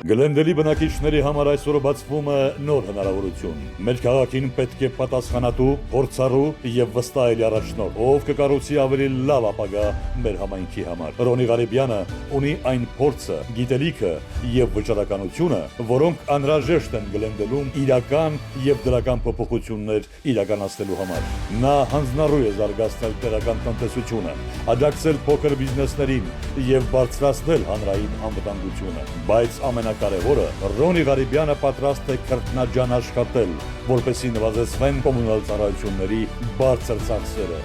Գլենդելի բնակիչների համար այսօր բացվում է նոր հնարավորություն։ Մեր քաղաքին պետք է պատասխանատու, փորձառու եւ վստահելի առաջնորդ, ով կկառուցի ավելի լավ ապագա մեր համայնքի համար։ Ռոնի Ղարիբյանը ունի այն փորձը, գիտելիքը եւ վճռականությունը, որոնք անհրաժեշտ են Գլենդելում իրական եւ դրական փոփոխություններ իրականացնելու համար։ Նա հանձնառու է զարգացնել տեղական տնտեսությունը, աջակցել փոքր բիզնեսներին եւ բարձրացնել հանրային անվտանգությունը, բայց ամենակարևորը Ռոնի Ղարիբյանը պատրաստ է քրտնաջան աշխատել, որպեսզի նվազեցվեն կոմունալ ծառայությունների բարձր ծախսերը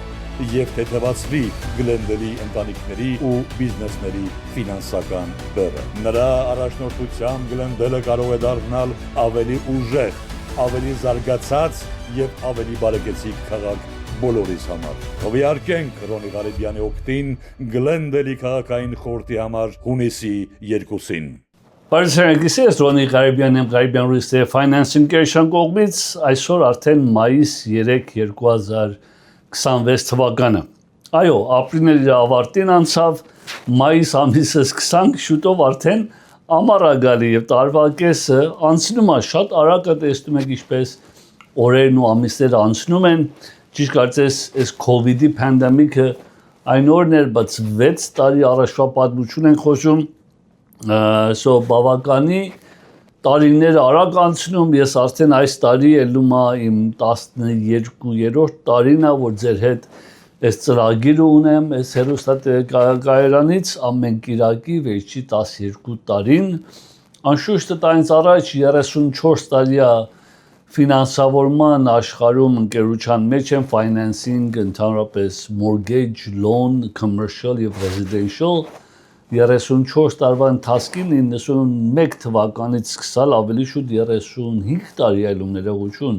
եւ թեթևացվի Գլենդելի ընտանիքների ու բիզնեսների ֆինանսական բեռը։ Նրա առաջնորդությամբ Գլենդելը կարող է դառնալ ավելի ուժեղ, ավելի զարգացած եւ ավելի բարեկեցիկ քաղաք բոլորիս համար։ Հովիարկենք Ռոնի Ղարիբյանի օգտին Գլենդելի քաղաքային խորհրդի համար հունիսի 2-ին։ Բարեկամներ, Ռոնի Ղարիբյանն եմ Ղարիբյան Real Financing Գերշան կողմից այսօր արդեն մայիս 3 2026 թվականը։ Այո, ապրիլն իր ավարտին անցավ, մայիս ամիսը սկսանք, շուտով արդեն ամառ գալի եւ տարվա կեսը անցնում է, շատ արագ է տեսնում եք ինչպես օրերն ու ամիսները անցնում են։ Ճիշտ կարծես այս COVID-ի պանդեմիկը այն օրն էր, բայց 6 տարի առաջվա պատմություն ենք խոսում, so բավականի տարիները արագ անցնում, ես արդեն այս տարի ելնում եմ իմ 12-րդ տարին, որ ձեր հետ այս ծրագիրը ունեմ, այս հեռուստատեսակայարանից ամեն կիրակի վերջի 12 տարին, անշուշտ դա ինձ առաջ 34 տարի է ֆինանսավորման աշխարհում ընկերության մեջ են financing, ընդհանրապես mortgage, loan, commercial եւ residential 34 տարվա ընթացքին 91 թվականից սկսալ ավելի շուտ 35 տարի այլում ներողություն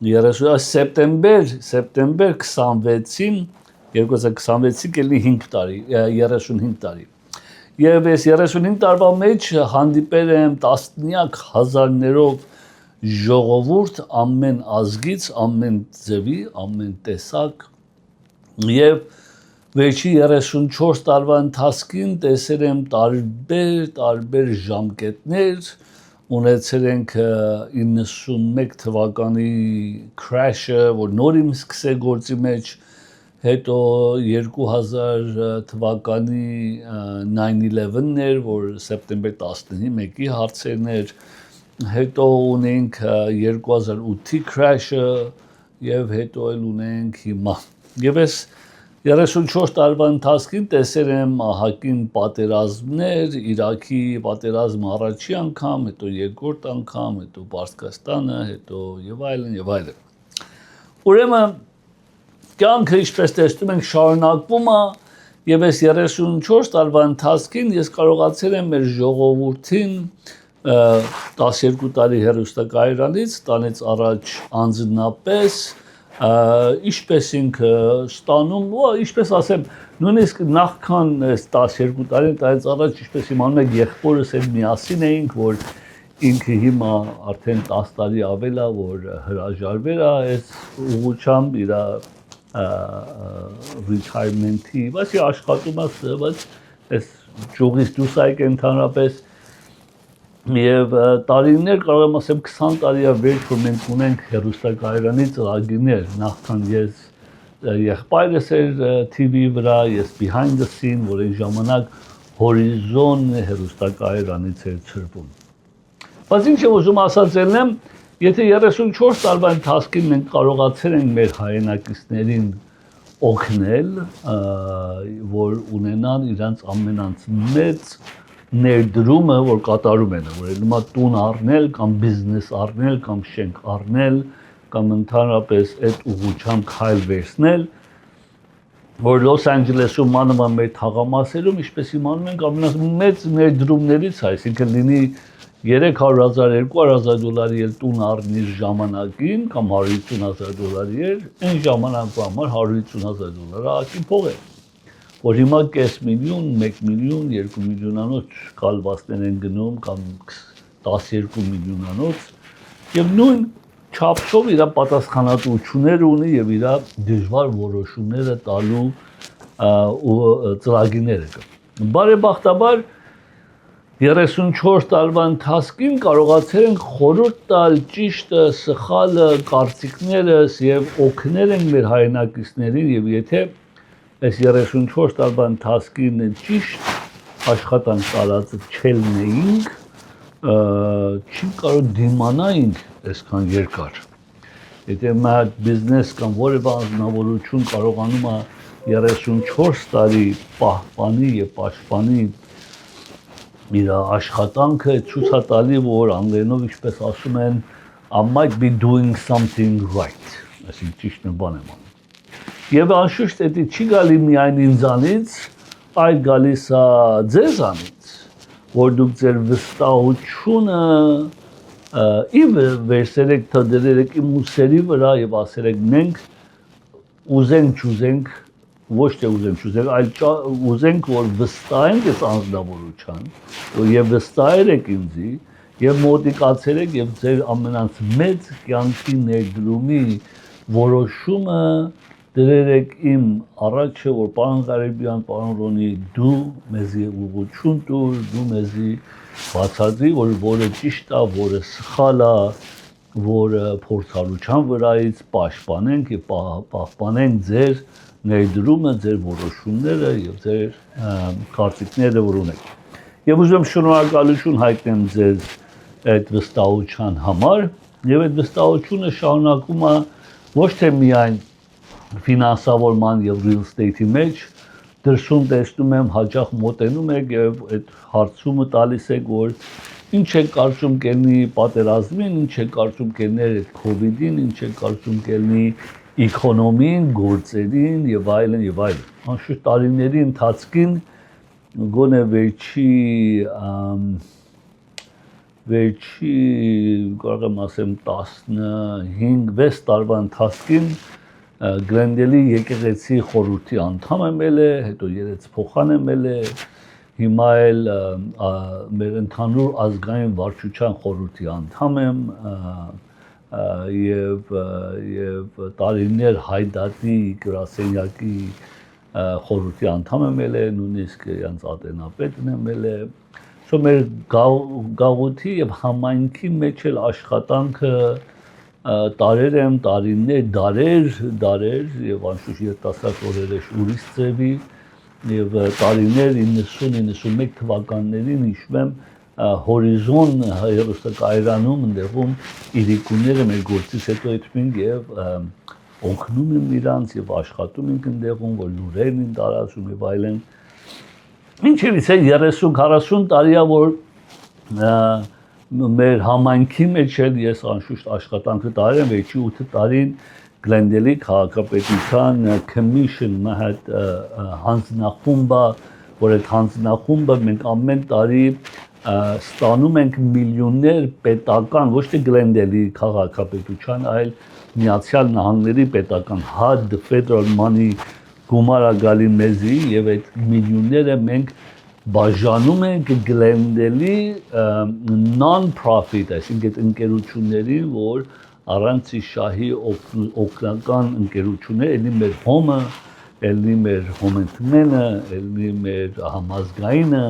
30 սեպտեմբեր 26-ին 2026-ին կլինի 5 տարի 35 տարի եւ այս 35 տարվա մեջ հանդիպել եմ տասնյակ հազարներով ժողովուրդ ամեն ազգից, ամեն ձևի, ամեն տեսակ եւ վերջի 34 տարվա ընթացքին տեսել եմ տարբեր ժամկետներ, ունեցել ենք 91 թվականի crash-ը, որ նորին սկսե գործի մեջ, հետո 2000 թվականի 9/11-ն էր, որ սեպտեմբեր 11-ի հարցերն էր, հետո ունենք 2008-ի crash-ը եւ հետո էլ ունենք հիմա։ Եվ այս 34 տարվա ընթացքին տեսել եմ ահագին պատերազմներ, Իրաքի պատերազմը առաջի անգամ, հետո երկրորդ անգամ, հետո Պարսկաստանը, հետո եւ այլն։ Ուրեմն կյանքը ինչպես տեսնում ենք շարունակվում է եւ այս 34 տարվա ընթացքին ես կարողացել եմ մեր ժողովրդին 12 տարի հեռուստակայարանից տանից առաջ անձնապես ինչպես ինքը ստանում, ինչպես ասեմ, նույնիսկ նախքան 12 տարին տանից առաջ ինչպես իմանում եք եղբորս հետ միասին էինք, որ ինքը հիմա արդեն 10 տարի ավել է, որ հրաժարվել է այս ուղղությամբ իր retirement-ի, բայց աշխատում է, բայց այս ճյուղից դուրս եկել ընդհանրապես եւ տարիներ կարող եմ ասեմ 20 տարի է վերջ որ մենք ունենք հեռուստակայարանի ծրագիրներ նախքան ես եղբայրս էր TV վրա ես behind the scene որ այն ժամանակ Horizon հեռուստակայարանից էր ծրվում բայց ինչ եմ ուզում ասածելն եմ եթե 34 տարվա ընթացքին մենք կարողացել ենք մեր հայրենակիցներին օգնել որ ունենան իրանց ամենից մեծ ներդրումը, որ կատարում են, որ ելնումա տուն առնել, կամ բիզնես առնել, կամ շենք առնել, կամ ընդհանրապես այդ ուղղությամբ քայլ վերցնել, որ Լոս Անջելեսում մանում է մեր թաղամասերում, ինչպես իմանում ենք, ամենամեծ ներդրումներից է, այսինքն լինի 300,000, 200,000 դոլարի էլ տուն առնի ժամանակին, կամ 150,000 դոլարի էր, այն ժամանակվա համար 150,000 դոլարը ակին փող է։ Որ հիմա կես միլիոն, 1 միլիոն, 2 միլիոնանոց կալվածներ են գնում կամ 12 միլիոնանոց եւ նույն չափով իր պատասխանատվություններ ունի եւ իր դժվար որոշումները տալու ծրագիրները կա։ Բարեբախտաբար 34 տարվա ընթացքին կարողացել ենք խորհուրդ տալ ճիշտը, սխալը, կարծիքներս եւ օգնել ենք մեր հայրենակիցներին եւ եթե այս 34 տարվա ընթացքին ճիշտ աշխատանք տարածը չելնեինք, չի կարող դիմանայինք այսքան երկար։ Եթե մեր բիզնես կամ որևէ անձնավորություն կարողանում է 34 տարի պահպանի եւ պաշտպանի իր աշխատանքը, ցույց է տալի, որ անգլերենով ինչպես ասում են, I might be doing something right, այսինքն ճիշտ բան եմ անում։ Եվ անշուշտ դա չի գալի միայն ինձանից, այլ գալիս է ձեզանից, որ դուք ձեր վստահությունը իմ վերցրեք, թդրեք իմ ուսերի վրա եւ ասերեք մենք ուզենք չուզենք, ոչ թե ուզենք չուզենք, այլ ուզենք որ վստահենք այս անձնավորության, եւ վստահեք ինձի եւ մոտիկացրեք եւ ձեր ամենից մեծ կյանքի ներդրումի որոշումը դրերեք իմ առաջը, որ պարոն Ղարեբյան, պարոն Ռոնի, դու մեզի ուղղություն տուր, դու մեզի բացատրի, որ որը ճիշտ է, որը սխալ է, որը փորձառության վրայից պաշտպանենք եւ պահպանենք ձեր ներդրումը, ձեր որոշումները եւ ձեր կարծիքները, որ ունեք։ Եվ ուզում շնորհակալություն հայտնեմ ձեզ այդ վստահության համար եւ այդ վստահությունը շարունակում է ոչ թե միայն ֆինանսավորման եւ real estate-ի մեջ, դրսում տեսնում եմ հաճախ մոտենում եք եւ այդ հարցումը տալիս եք, որ ինչ է կարծում կենի պատերազմին, ինչ է կարծում կեններ այդ COVID-ին, ինչ է կարծում կենի էկոնոմին, գործերին եւ այլն եւ այլն։ Անշուշտ տարիների ընթացքին գոնե վերջի կարող եմ ասեմ 15-6 տարվա ընթացքին Գլենդելի եկեղեցի խորհրդի անդամ եմ ելել, հետո երեցփոխան եմ ելել, հիմա էլ մեր ընդհանուր ազգային վարչության խորհրդի անդամ եմ եւ տարիներ հայդատի գրասենյակի խորհրդի անդամ եմ ելել, նույնիսկ յանց ատենապետն եմ ելել։ Սո մեր գաղութի եւ համայնքի մեջ էլ աշխատանքը տարեր եմ, տարիներ, դարեր եւ անշուշտ երիտասարդ օրերս ուրիշ ձևի եւ տարիներ 90-91 թվականներին հիշում եմ հորիզոն հերոստակայրանում ընդեղում իրիկունները մեր գործից հետո այդպես եւ օգնում եմ իրանց եւ աշխատում ենք ընդեղում, որ լուրերն են տարածում եւ այլն։ Ինչևից է 30-40 տարի է որ մեր համայնքի մեջ էլ ես անշուշտ աշխատանքը տարել եմ, վերջի 8 տարին Գլենդելի քաղաքապետության commission մահատ հանձնախումբը, որ այդ հանձնախումբը մենք ամեն տարի ստանում ենք միլիոններ պետական, ոչ թե Գլենդելի քաղաքապետության, այլ Միացյալ Նահանգների պետական HUD federal money գումարը գալի մեզի եւ այդ միլիոնները մենք բաժանում ենք Գլենդելի non-profit, այսինքն ընկերություններին, որ առանց շահի օգնական ընկերություններ, ելնի մեր հոմը, ելնի մեր հոմենտմենը, ելնի մեր համազգայինը,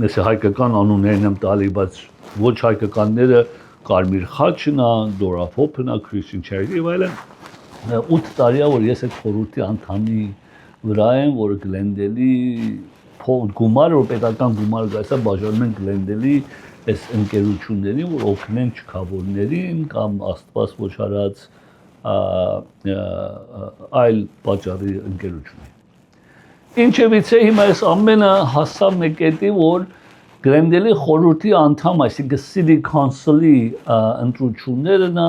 ես հայկական անուններն եմ տալի, բայց ոչ հայկականները Կարմիր խաչն է, Դորափոփն է, Christian Charity եւ այլն։ 8 տարի է, որ ես այդ խորհրդի անդամի վրա եմ, որ Գլենդելի գումարը, որ պետական գումարը գալիս է, բաժանում են Գլենդելի այս ընկերություններին, որ օգնեն չքավորներին կամ աստված ոչ արած այլ պատճառի ընկերություններին։ Ինչևից է հիմա այս ամենը հասավ մի կետի, որ Գլենդելի խորհրդի անդամ, այսինքն City Council-ի ընտրություններն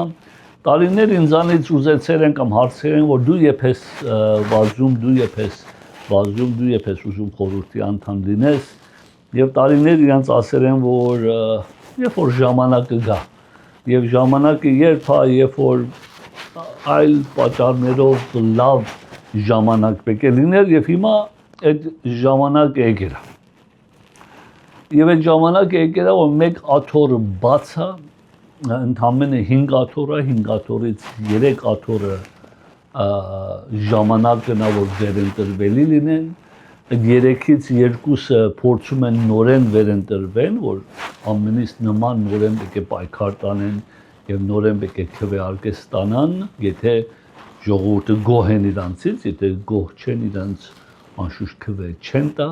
տարիներ ինձանից ուզեցել են կամ հարցեր են, որ դու եփես վազում, դու եփես ուզում խորհրդի անդամ լինես, եւ տարիներ իրանց ասել են, որ երբ որ ժամանակը գա, եւ ժամանակը երբ է, երբ որ այլ պատճառներով լավ ժամանակ պետք է լիներ, եւ հիմա այդ ժամանակը եկել է։ Եվ այդ ժամանակը եկել է, որ մեկ աթոռը բաց է, ընդամենը 5 աթոռ է, 5 աթոռից 3 աթոռը ժամանակն է, որ ձեր ընտրվելի լինեն, երեքից երկուսը փորձում են նորեն վերընտրվեն, որ ամենից նման նորեն պետք է պայքար տանեն եւ նորեն պետք է քվեարկես ստանան, եթե ժողովուրդը գոհ են իրանցից, եթե գոհ չեն իրանց անշուշտ քվե չեն տա։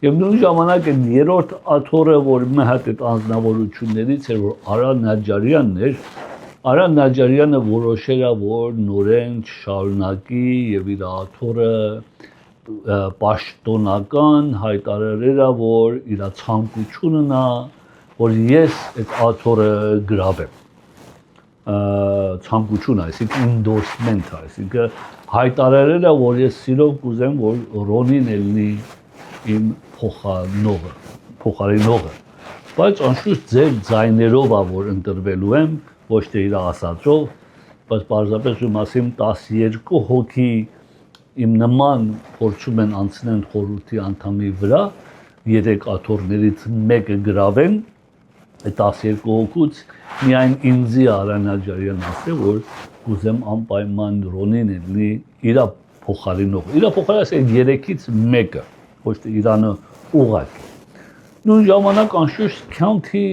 Եվ նույն ժամանակ այն երրորդ աթոռը, որ մի հատ այդ անձնավորություններից էր, որ Արա Նաջարյանն էր, Արա Նաջարյանը որոշել է, որ նորեն շարունակի եւ իր աթոռը պաշտոնական հայտարարել է, որ իր ցանկությունն է, որ ես այդ աթոռը գրավեմ։ Ցանկություն, այսինքն endorsement, այսինքն հայտարարել է, որ ես սիրով կուզեմ, որ Ռոնին ելնի իմ փոխարինողը, բայց անշուշտ ձեր ձայներով է, որ ընտրվելու եմ, ոչ թե իր ասածով, բայց պարզապես ում ասեմ 12 հոգի իմ նման փորձում են անցնեն խորհրդի անդամի վրա, 3 աթոռներից մեկը գրավեն, այդ 12 հոգուց միայն ինձի Արա Նաջարյանն ասել, որ կուզեմ անպայման Ռոնին ելնի իր փոխարինողը։ Իր փոխարինը 3-ից մեկը, ոչ թե Իրանը ուղղակի։ Նույն ժամանակ անշուշտ county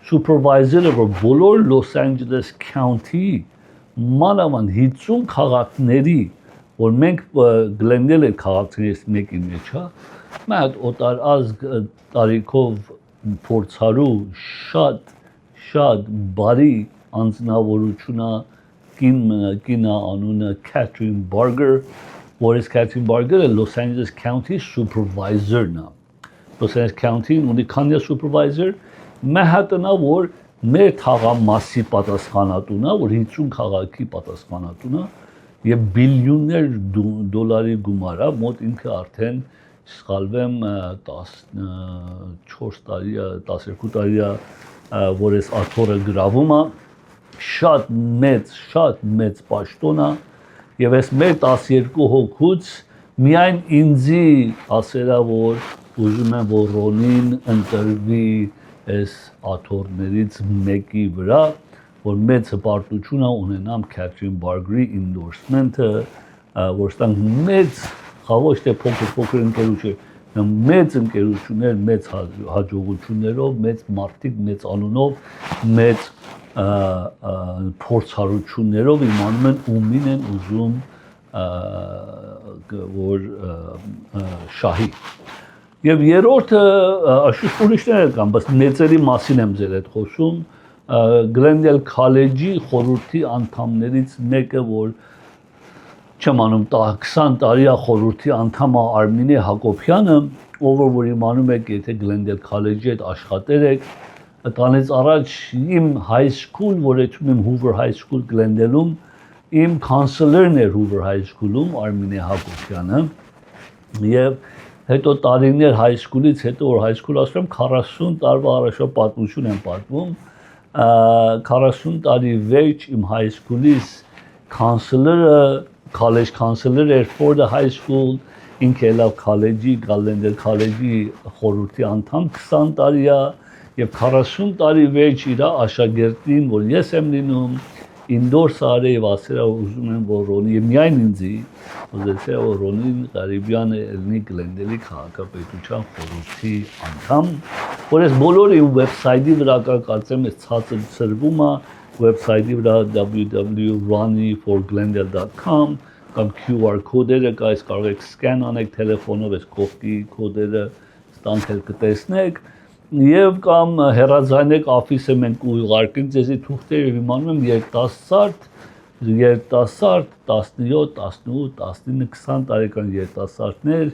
supervisor-ը, որ բոլոր Los Angeles County մանավանդ 50 քաղաքների, որ մենք գլենդել ենք քաղաքներից մեկի մեջ, հա, մի հատ օտարազգ տարիքով փորձարու շատ բարի անձնավորությունա կինա անունը Catherine Barger, որից Catherine Barger-ը Los Angeles County supervisor-ն է։ Los Angeles County-ն ունի քանի supervisor, մի հատն է, որ մեր թաղամասի պատասխանատուն է, որ 50 քաղաքի պատասխանատուն է եւ բիլիոններ դոլարի գումար է, մոտ ինքը արդեն սխալվեմ 14 տարի, 12 տարի է, որ այս աթոռը գրավում է, շատ մեծ պաշտոն է եւ այս մեր 12 հոգուց միայն ինձի ասելա, որ ուզում եմ, որ Ռոնին ընտրվի այս աթոռներից մեկի վրա, որ մեծ հպարտություն է ունենամ Catherine Barger-ի endorsement-ը, որ ստանք մեծ, ոչ թե փոքր ընկերություն, մեծ ընկերություններ, մեծ հաջողություններով, մեծ մարդիկ, մեծ անունով, մեծ փորձառություններով իմանում են ումին են ուզում որ շահի։ Եվ երրորդը աշուտ ուրիշներ կան, բայց մեծերի մասին եմ ձեր հետ խոսում, Glendale College-ի խորհրդի անդամներից մեկը, որ չեմ անում 20 տարի է խորհրդի անդամ է Արմինե Հակոբյանը, ով որ իմանում եք, եթե Glendale College-ի հետ աշխատել եք, տանից առաջ իմ high school, որ էջում եմ Hoover High School Glendale-ում, իմ counselor-ն էր Hoover High School-ում Արմինե Հակոբյանը, եւ հետո տարիներ high school-ից հետո որ high school ասում եմ 40 տարվա առաջվա պատմություն եմ պատմում, 40 տարի վերջ իմ high school-ից counselor-ը college counselor էր for the high school, ինքը լավ college-ի, Glendale College-ի խորհրդի անդամ 20 տարի է եւ 40 տարի վերջ իր աշակերտին, որ ես եմ լինում, endorse արել եւ ասել ուզում եմ որ Ռոնի եւ միայն ինձի, ուզեցել որ Ռոնին Ղարիբյանը ելնի Glendale-ի քաղաքապետության խորհրդի անդամ, որ ես բոլորի վեբսայթի վրա կարծեմ ես ցածր ծրվում է, վեբսայթի վրա www.ronnieforglendale.com կամ QR կոդերը կա, այս կարող եք սկան անեք տելեֆոնով, այս կողքի կոդերը ստանցել կտեսնեք եւ կամ հեռարձանեք office-ը մենք ուղարկենք ձեզի թուղթեր եւ իմանում եմ երիտասարդ 17, 18, 19, 20 տարեկան երիտասարդներ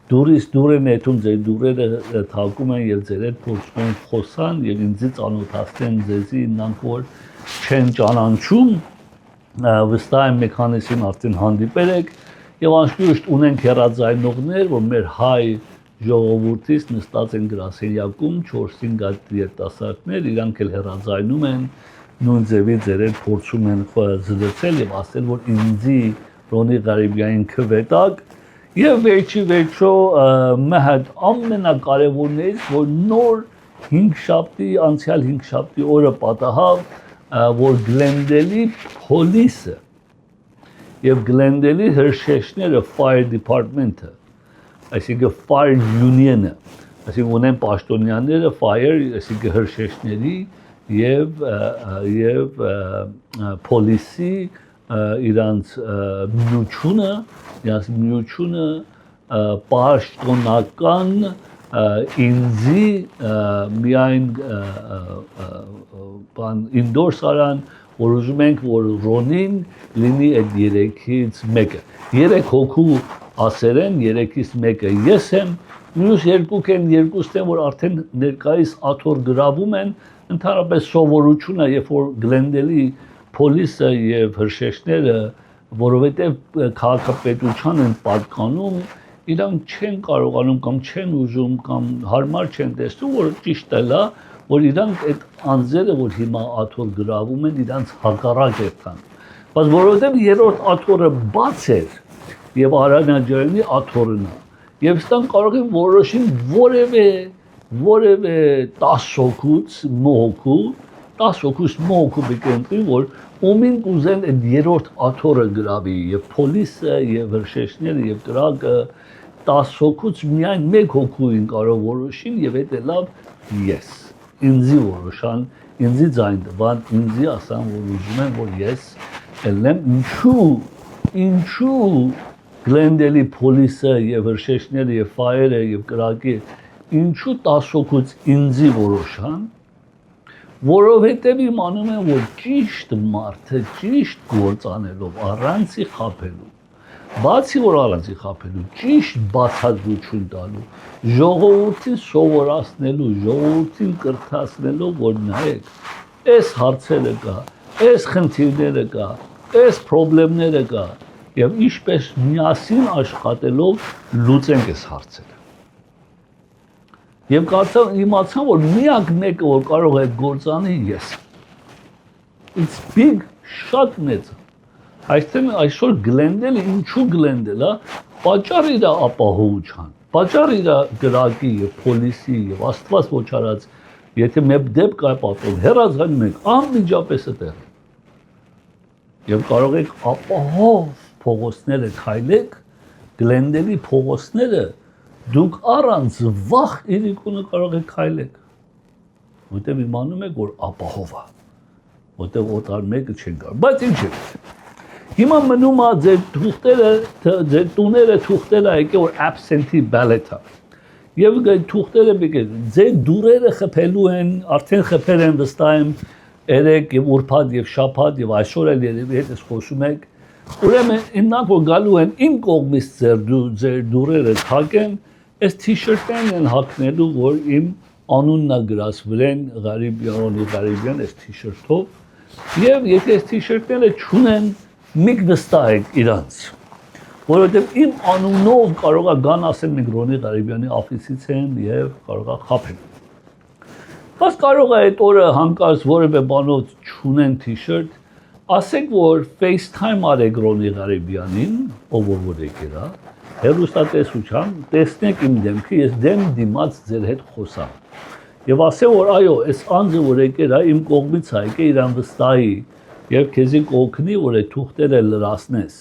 դուրից դուր են եթում ձեր դուրերը թակում են եւ ձեր հետ փորձում են խոսան եւ ինձից անօթացնեն ձեզի նրանք որ չեն ճանաչում վստահ եմ մեխանիզմ արդեն հանդիպել եք եւ անշուշտ ունենք հեռարձայնողներ որ մեր հայ ժողովուրդից նստած են գրասենյակում 4-5 հատ երիտասարդներ իրանք էլ հեռարձայնում են նույն ձևի ձեր հետ փորձում են զրուցել եւ ասել որ ինձի Ռոնի Ղարիբյանին քվետակ եւ վերջո մի հատ ամենակարևորներից որ նոր 5 շաբթի անցյալ 5 շաբթի օրը պատահավ որ Glendale-ի police-ը եւ Glendale-ի հրշեջները fire department-ը այսինքն fire union-ը, այսինքն ունեն պաշտոնյաները fire, այսինքն հրշեջների եւ police-ի իրանց միությունը պաշտոնական ինձի միայն բան ինդորս արան, որ ուզում ենք, որ Ռոնին լինի այդ երեքից մեկը։ Երեք հոգու ասեր են, երեքից մեկը ես եմ, մյուս երկուք են, երկուստ են, որ արդեն ներկայիս աթոր գրավում են, ընդհանրապես սովորությունը, երբ որ Գլենդելի պոլիսը եւ հրշեջները, որովհետեւ քաղաքապետության են պատկանում, իրանք չեն կարողանում կամ չեն ուզում կամ հարմար չեն տեսնում, որ ճիշտ է լա, որ իրանք այդ անձերը, որ հիմա աթոր գրավում են, իրանք հակառակ եղան։ Բայց որովհետեւ երրորդ աթորը բաց էր եւ Արանաջարյանի աթորն է, եւ ստան կարող են որոշին որևէ 10 հոգուց մոհոգու 10 հոգուց մոհոգու բեկենտի, որ ումին կուզեն այդ երրորդ աթորը գրավի եւ պոլիսը եւ հրշեջները եւ կրակը 10 հոգուց միայն 1 հոգուին կարող որոշին եւ այդ է լավ ես ինձի որոշան ինձի ձայն տվան ինձի ասան որ ուզում են որ ես ելնեմ ինչու Գլենդելի պոլիսը եւ հրշեջները եւ ֆայերը եւ կրակի ինչու 10 հոգուց ինձի որոշան որովհետեւ իմանում են որ ճիշտ մարդը ճիշտ գործ անելով առանցի խափելու բացի որ առանցի խափելու ճիշտ բացատրություն տալու ժողովրդին սովորացնելու ժողովրդին կրթացնելով որ նայեք այս հարցերը կա այս խնդիրները կա այս խնդիրները կա եւ ինչպես միասին աշխատելով լուծենք այս հարցերը եւ կարծեմ իմացան որ միակ մեկը որ կարող է գործանի ես it's big շատ մեծ այսօր Գլենդելը ինչու Գլենդելը պատճառ իր ապահովության պատճառ իր գրակի եւ պոլիսի եւ աստված ոչ արած եթե մեկ դեպք կա պատով հերազանում եք անմիջապես այդտեղ եւ կարող եք ապահով փողոցները քայլեք Գլենդելի փողոցները դուք առանց վախ իրիկունը կարող եք քայլեք որտեղ իմանում եք որ ապահով է որտեղ օտար մեկը չեն գար բայց ինչ է հիմա մնում է ձեր թուղթերը ձեր տուները թուղթերը եկե որ absentee ballot-ը եւ թուղթերը եկե ձեր դուրերը խփելու են արդեն խփել են վստահ եմ երեք եւ ուրբաթ եւ շաբաթ եւ այսօր էլ երևի հետ խոսում եք ուրեմն իննակ որ գալու են իմ կողմից ձեր դուրերը թակեն այս t-shirt-ն են հագնելու որ իմ անունն է գրասվրեն Ղարիբյան այս t-shirt-ով եւ եթե այս t-shirt-ները չունեն միք վստահեք իրանց որովհետեւ իմ անունով կարող է գան ասեն մենք Ռոնի Ղարիբյանի օֆիսից են եւ կարող է խափեն բայց կարող է այդ օրը հանկարծ որևէ բանով չունեն t-shirt ասեք որ FaceTime արեք Ռոնի Ղարիբյանին ով որ եկել է հերոստատեսությամբ տեսնեք իմ դեմքը ես դեմ դիմաց ձեր հետ խոսամ եւ ասեմ որ այո այս անձը որ եկել է իմ կողմից է եկել իրան վստահի եւ քեզի կօգնի որ այդ թուղթերը լրացնես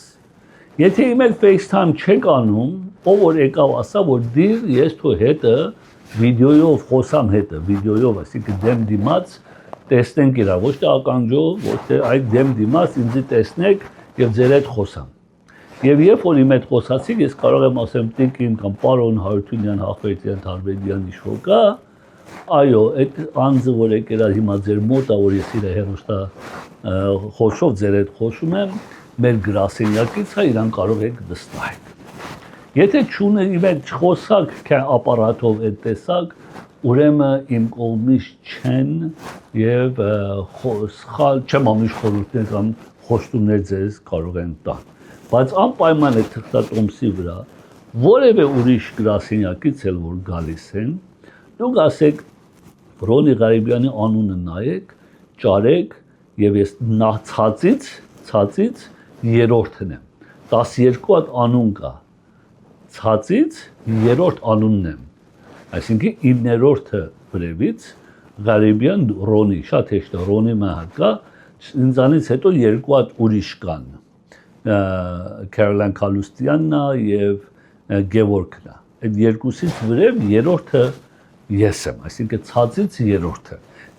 եթե իմ հետ FaceTime չեք անում ով որ եկավ ասա որ դիր ես թո հետը վիդեոյով խոսամ հետը վիդեոյով այսինքն դեմ դիմաց տեսնենք իրա ոչ թե ականջով ոչ թե այդ դեմ դիմաց ինձ տեսնեք եւ ձեր հետ խոսամ եւ երբ որ իմ հետ խոսացիք ես կարող եմ ասեմ տիկին կամ պարոն Հարությունյան Հախվերդյան Թարվեդյան իշոր կա այո այդ անձը որ եկել է հիմա ձեր մոտ է որ ես իր հերոստա խոսով ձեր հետ խոսում եմ մեր գրասենյակից է իրան կարող եք վստահել եթե չունեք իմ հետ խոսակ քան ապարատով այդ տեսակ ուրեմն իմ կողմից չեն եւ սխալ չեմ ամիշ խորհուրդներ կամ խոստումներ ձեզ կարող են տալ բայց անպայման է թղթատոմսի վրա որևէ ուրիշ գրասենյակից էլ որ գալիս են դուք ասեք Ռոնի Ղարիբյանի անունը նայեք ճարեք եւ ես ցածից երրորդն եմ 12 հատ անուն կա ցածից երրորդ անունն եմ այսինքն 9-րդը վրևից Ղարիբյան Ռոնի շատ հեշտ է Ռոնի մահակա ինձանից հետո 2 հատ ուրիշ կան Քարոլայն Կալուստյանն եւ Գևորգն Այդ երկուսից վրև երրորդը ես եմ, այսինքն ցածից երրորդը։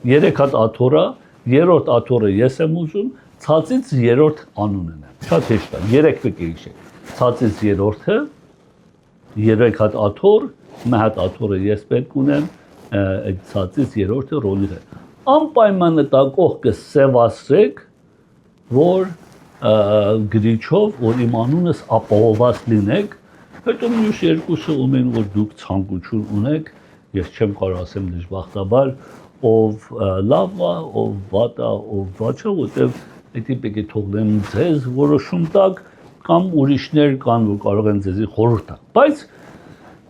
3 հատ աթոռա, երրորդ աթոռը ես եմ ուզում, ցածից երրորդ անունն է։ Շատ հեշտ է, 3 պետք է հիշեք։ Ցածից երրորդը, 3 հատ աթոռ, մի հատ աթոռը ես պետք ունեմ, այդ ցածից երրորդը ռոլի է։ Անպայման նտակող կսևասրեք, որ գրիչով, որ իմ անունս ապահովված լինեք, հետո մյուս երկուսը ումեն, որ դուք ցանկություն ունեք, ես չեմ կարող ասեմ դժբախտաբար, ով լավ է, ով վատ է, ով վատ չէ, որտեղ դա պետք է թողնեմ ձեզ որոշում տակ, կամ ուրիշներ կան, որ կարող են ձեզի խորհուրդ տալ։ Բայց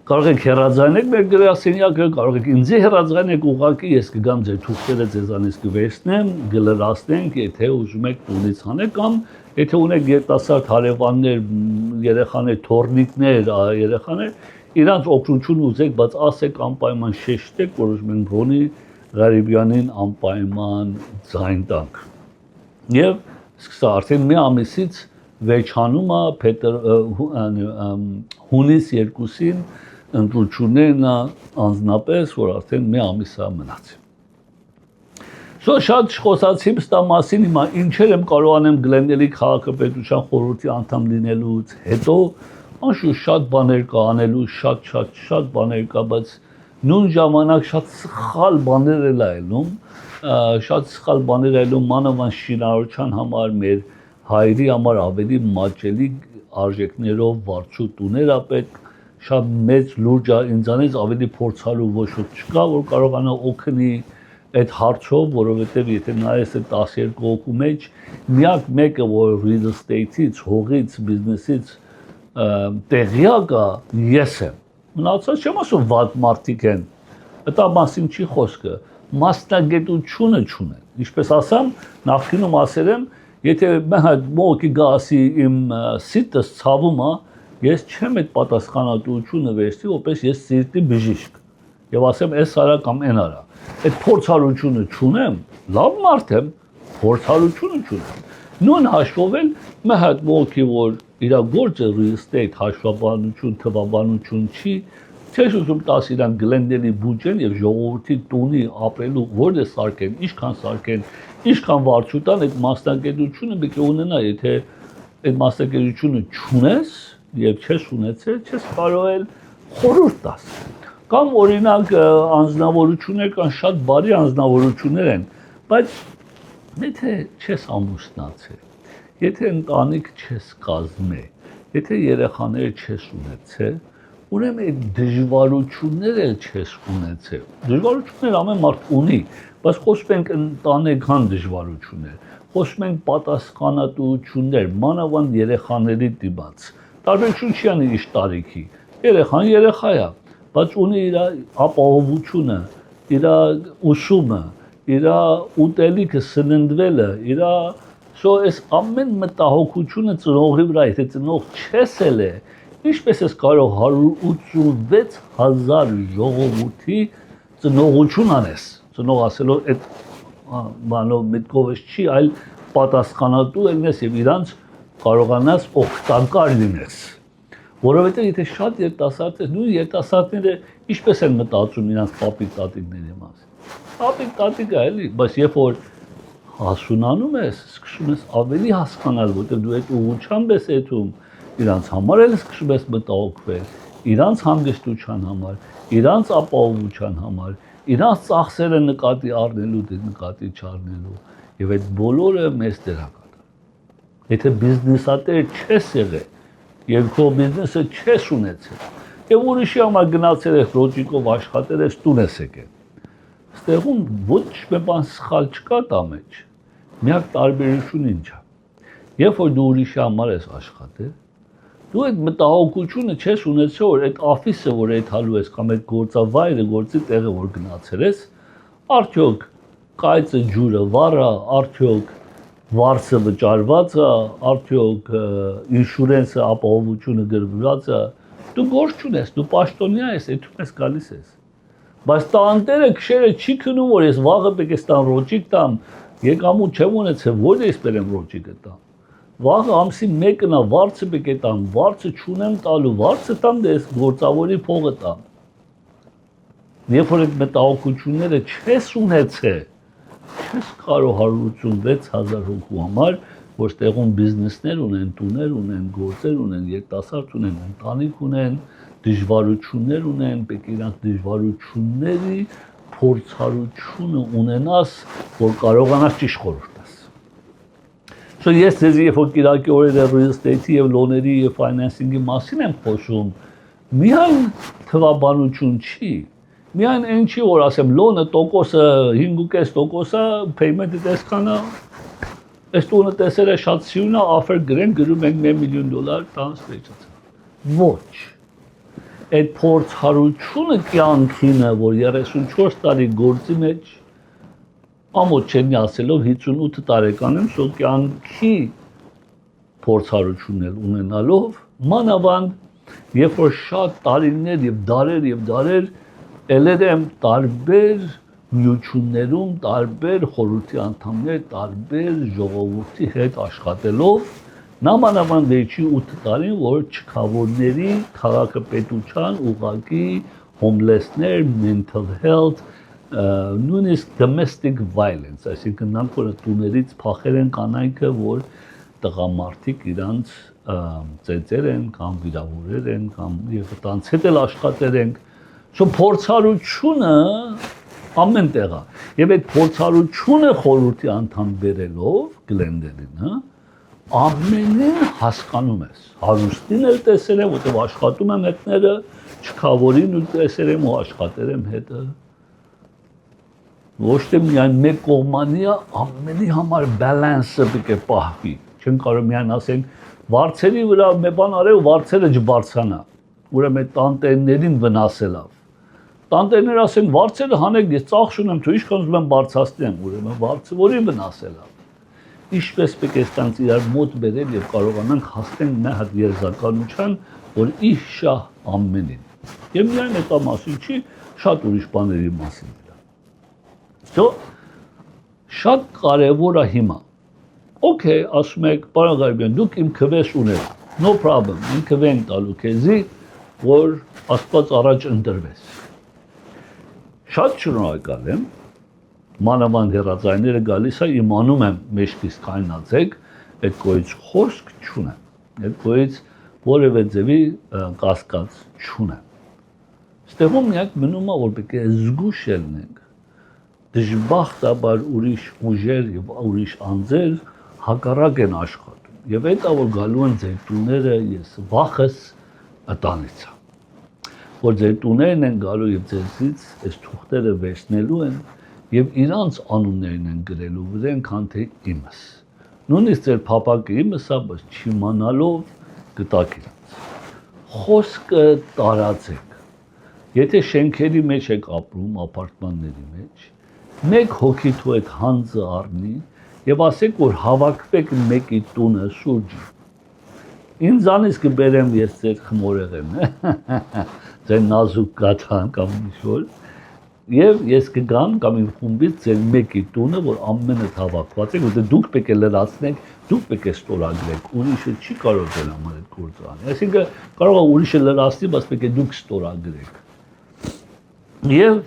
կարող եք հեռացանել մեր գրասենյակը, կարող եք ինձ հեռացանել ուղղակի, ես կգամ ձեր թուղթերը ձեզանից կվերցնեմ, կլրացնենք, եթե ուզում եք տունից հանեք, կամ եթե ունեք երիտասարդ հարևաններ, երեխաներ, թոռնիկներ, երեխաներ, իրանց օգնություն ուզեք, բայց ասեք անպայման շեշտեք, որ ուզում ենք Ռոնի Ղարիբյանին անպայման ձայն տանք։ Եվ սկսա արդեն մի ամիսից վերջանում է հունիս 2-ին ընտրություններն անձնապես, որ արդեն մի ամիս է մնաց։ Շատ խոսացի ստա մասին, հիմա ինչեր եմ կարող անեմ Գլենդելի քաղաքապետության խորհրդի անդամ լինելուց հետո, անշուշտ շատ բաներ կա անելու, շատ բաներ կա, բայց նույն ժամանակ շատ սխալ բաներ էլ այլում, շատ սխալ բաներ այլում մանավանդ շինարարության համար, մեր հայերի համար ավելի մաճելի արժեքներով վարձու տուներ է պետք, շատ մեծ լուրջ է, ինձանից ավելի փորձալու ոչ ոք չկա, որ կարողանա օգնի այդ հարցով, որովհետև եթե նայես այդ 12 հոգու մեջ, միակ մեկը, որ real estate-ից, հողից, բիզնեսից տեղյակ է, ես եմ։ Մնացած չեմ ասում վատ մարդիկ են, դա մասին չի խոսքը, մասնագետությունը չունեն։ Ինչպես ասամ, նախկինում ասել եմ, եթե մոկի գա ասի իմ սիրտս ցավում է, ես չեմ այդ պատասխանատվությունը վերցնի, որպես ես սիրտի բժիշկ։ Եվ ասեմ, այս արա կամ այն արա։ Այդ փորձառությունը չունեմ, լավ մարդ եմ, փորձառությունը չունեմ։ Նույն հաշվով էլ մի հատ մոկի, որ իր գործը real estate հաշվաբանություն, թվաբանություն չի, չես ուզում տաս իրան Գլենդելի բյուջեն եւ ժողովրդի տունի ապրելու որտե սարքեն, ինչքան սարքեն, ինչքան վարձու տան, այդ մասնագետությունը պետք է ունենա, եթե այդ մասնագետությունը չունես եւ չես ունեցել, չես կարող էլ խորհուրդ տաս։ Կամ օրինակ անձնավորություններ կան, շատ բարի անձնավորություններ են, բայց եթե չես ամուսնացել, եթե ընտանիք չես կազմել, եթե երեխաներ չես ունեցել, ուրեմն այդ դժվարություններ էլ չես ունեցել։ Դժվարություններ ամեն մարդ ունի, բայց խոսում ենք ընտանեկան դժվարություններ, խոսում ենք պատասխանատվություններ, մանավանդ երեխաների դիմաց։ Տարբերություն չի անի իր տարիքի։ Երեխան երեխա է, բայց ունի իր ապահովությունը, իր ուսումը, իր ուտելիքը, սննդվելը, իր այս ամեն մտահոգությունը ծնողի վրա, եթե ծնող չես էլ է, ինչպես ես կարող 186,000 ժողովրդի ծնողություն անես, ծնող ասելով այդ բանով միտքով չի, այլ պատասխանատու ելնես եւ իրանց կարողանաս օգտակար լինես, որովհետեւ եթե շատ երիտասարդ ես, նույն երիտասարդները ինչպես են մտածում իրանց պապիկ տատիկների մասին, պապիկ տատիկը էլի, բայց երբ որ հասունանում ես, սկսում ես ավելի հասկանալ, որտեղ դու այդ ուղղությամբ ես եթում, իրանց համար էլ սկսում ես մտահոգվել, իրանց հանգստության համար, իրանց ապահովության համար, իրանց ծախսերը նկատի առնելու, նկատի չառնելու, եւ այդ բոլորը մեծ դեր է կատարում։ Եթե բիզնեսատեր չես եղել, եւ քո բիզնեսը չես ունեցել, եւ ուրիշի համար գնացել ես ռոճիկով աշխատել ես, տուն ես եկել։ Ստեղում ոչ մի բան սխալ չկա տա մեջ։ Միակ տարբերությունը ինչ է։ Երբ որ դու ուրիշի համար ես աշխատել, դու այդ մտահոգությունը չես ունեցել, որ այդ օֆիսը, որ այդալու ես, կամ այդ գործավայրը, գործի տեղը, որ գնացել ես, արդյոք կայծը ջուրը վառա, արդյոք վարձը վճարված է, արդյոք ինշուրենսը ապահովությունը գրված է, դու գործ չունես, դու պաշտոնյա ես, այդում ես գալիս ես։ Բայց տանտերը քշերը չի քնում, որ ես վաղը պետք է ստան ռոճիկ տամ, եկամուտ չեմ ունեցել, որ ես բերեմ ռոճիկը տամ։ Վաղ ամսի մեկն է վարձը պետք է տամ, վարձը չունեմ տալու, վարձը տամ դες գործավորի փողը տամ։ Երբ որ այդ մտահոգությունները չես ունեցել, չես կարող 186,000 հոգու համար, որ տեղում բիզնեսներ ունեն, տուներ ունեն, գործեր ունեն, երիտասարդ ունեն, ընտանիք ունեն, դժվարություններ ունեն, պետք է իրանք դժվարությունների փորձառությունը ունենաս, որ կարողանաս ճիշտ խորհուրդ տաս։ So ես ձեզ երբ որ կիրակի օրերը real estate-ի եւ լոների եւ financing-ի մասին եմ խոսում, միայն թվաբանություն չի, միայն այն չի որ ասեմ լոնը տոկոսը 5.5% է, payment-ը տեսքանա, այս տունը տեսել է շատ սիրուն է, offer գրեն, գրում ենք $1 միլիոն տանց վերջացավ։ Ոչ։ Այդ փորձառությունը կյանքին է, որ 34 տարի գործի մեջ ամոթ չեն ասելով 58 տարեկան եմ, սո կյանքի փորձառություններ ունենալով, մանավանդ երբ որ շատ տարիներ եւ դարեր ելել եմ տարբեր միություններում, տարբեր խորհրդի անդամներ, տարբեր ժողովրդի հետ աշխատելով, նամանավանդ վերջի 8 տարին, որ չքավորների քաղաքապետության ուղղակի homelessներ, mental health, նույնիսկ domestic violence, այսինքն նրանք որ տուներից փախել են կանայքը, որ տղամարդիկ իրանց ծեծեր են կամ վիրավորել են կամ եւ տանց հետ էլ աշխատել են, սո փորձառությունը ամեն տեղ է եւ այդ փորձառությունը խորհրդի անդամ բերելով Գլենդելին, հա ամենին հասկանում ես, հարուստին էլ տեսել եմ, որտեղ աշխատում եմ հետները, չքավորին ու տեսել եմ ու աշխատել եմ հետը, ոչ թե միայն մեկ կողմանի ամենի համար բալանսը պետք է պահվի, չեն կարող միայն ասենք, վարձերի վրա մի բան արել ու վարձերը չբարձրանա, ուրեմն այդ տանտերներին վնասելով, տանտերները ասեն, վարձերը հանեք, ես ծախս ունեմ, თუ ինչքան ուզում եմ բարձրացնեմ, ուրեմն վարձը որի վնասելով, Ինչպես պետք է ստանց իրար մոտ բերել եւ կարողանանք հասնել մի հատ երզականության, որ իր շահ ամենին։ Եվ միայն այդ մասին չի, շատ ուրիշ բաների մասին է։ So շատ կարևոր է հիմա։ Okay, ասում եք, պարոն Ղարաբյան, դուք իմ քվես ունեք։ No problem, իմ քվեն տալու քեզի, որ Աստված առաջ ընտրվես։ Շատ շնորհակալ եմ։ Մանավանդ հեռացայինները գալիս է, իմանում եմ մեջքից կայնացեք, այդ կողից խոսք չունեմ, այդ կողից որևէ ձևի կասկած չունեմ։ Ստեղում միակ մնում է, որ պետք է զգուշ ելնենք, դժբախտաբար ուրիշ ուժեր եւ ուրիշ անձեր հակառակ են աշխատում։ Եվ այդ է, որ գալու են ձեր տուները, ես վախս ըտանից եմ, որ ձեր տուներն են գալու եւ ձեզից այս թուղթերը վերցնելու են եւ իրանց անուններն են գրելու վրան, քան թե իմս։ Նույնիսկ ձեր փապակը իմս է, բայց չիմանալով գտակ իրանց։ Խոսքը տարածեք։ Եթե շենքերի մեջ եք ապրում, ապարտմանների մեջ, մեկ հոգի թու այդ հանձը առնի եւ ասեք, որ հավաքվեք մեկի տունը շուրջը։ Ինձանից կբերեմ ես ձեր խմորեղեն, ձեր նազուկ գաթան կամ ինչ-որ Եվ ես կգամ կամ իմ խումբից ձեր մեկի տունը, որ ամենը հավաքված եք, որտեղ դուք պետք է լրացնեք, դուք պետք է ստորագրեք, ուրիշը չի կարող դեր համար այդ գործը անել։ Այսինքն կարող է ուրիշը լրացնի, բայց պետք է դուք ստորագրեք։ Եվ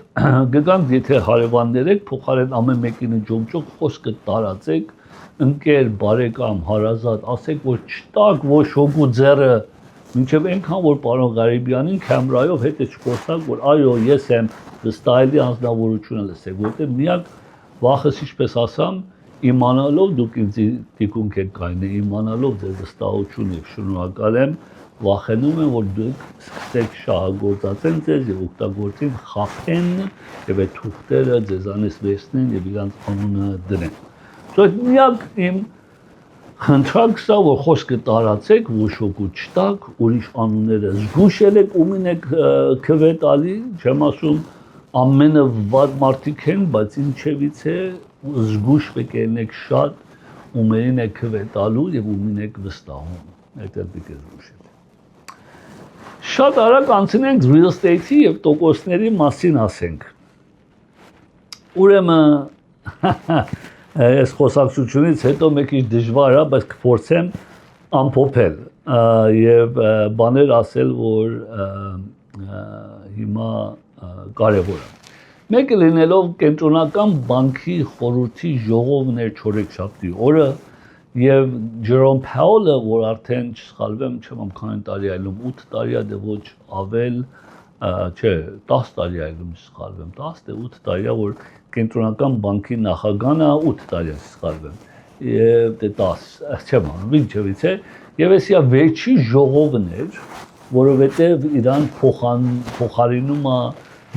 կգամ, եթե հարևաններ եք, փոխարեն ամեն մեկին ջոմջող խոսքը տարածեք, ընկեր, բարեկամ, հարազատ, ասեք, որ չտակ ոչ հոգու ձեռը մինչև այնքան, որ պարոն Ղարաբյանին կամերայով հետը չփոխակ, որ այո, ես եմ վստահելի անձնավորությունը լսեք, որտեղ միակ վախս ինչպես ասամ, իմանալով դուք ինձ դիքունք եք կայնել, իմանալով ձեր վստահությունը եւ շնորհակալ եմ, վախենում եմ, որ դուք սկսեք շահագործածեն ձեզ եւ օգտագործին խափեն եւ այդ թուղթերը ձեզանից վերցնեն եւ իրանց անունը դնեն։ Սա միակ իմ խնդրանքս է, որ խոսքը տարածեք, ոչ հոգու չտակ, ուրիշ անունները զգուշ եք ումին եք քվե տալի, չեմ ասում ամենը վատ մարդիկ են, բայց ինչևից է զգուշ պետք է ելնեք շատ ումերին եք քվե տալու եւ ումին եք վստահում, այդ էլ պետք է զգուշ եք։ Շատ արագ անցնենք real estate-ի եւ տոկոսների մասին ասենք։ Ուրեմն այս խոսակցությունից հետո մեկ ինչ դժվար է, բայց կփորձեմ ամփոփել եւ բաներ ասել, որ հիմա կարեւոր է։ Մեկը լինելով կենտրոնական բանկի խորհրդի ժողովն էր չորեքշաբթի օրը եւ Ջերոմ Փաուելը, որ արդեն չսխալվեմ, չեմ քանի տարի այլում 8 տարի է, դե ոչ ավել, չէ, 10 տարի այլում չսխալվեմ, 10 թե 8 տարի է, որ կենտրոնական բանկի նախագահն է 8 տարի սխալվեմ եւ դե 10 չեմ անում ինչևից է եւ էսիա վերջի ժողովն էր որովհետեւ իրան փոխարինում է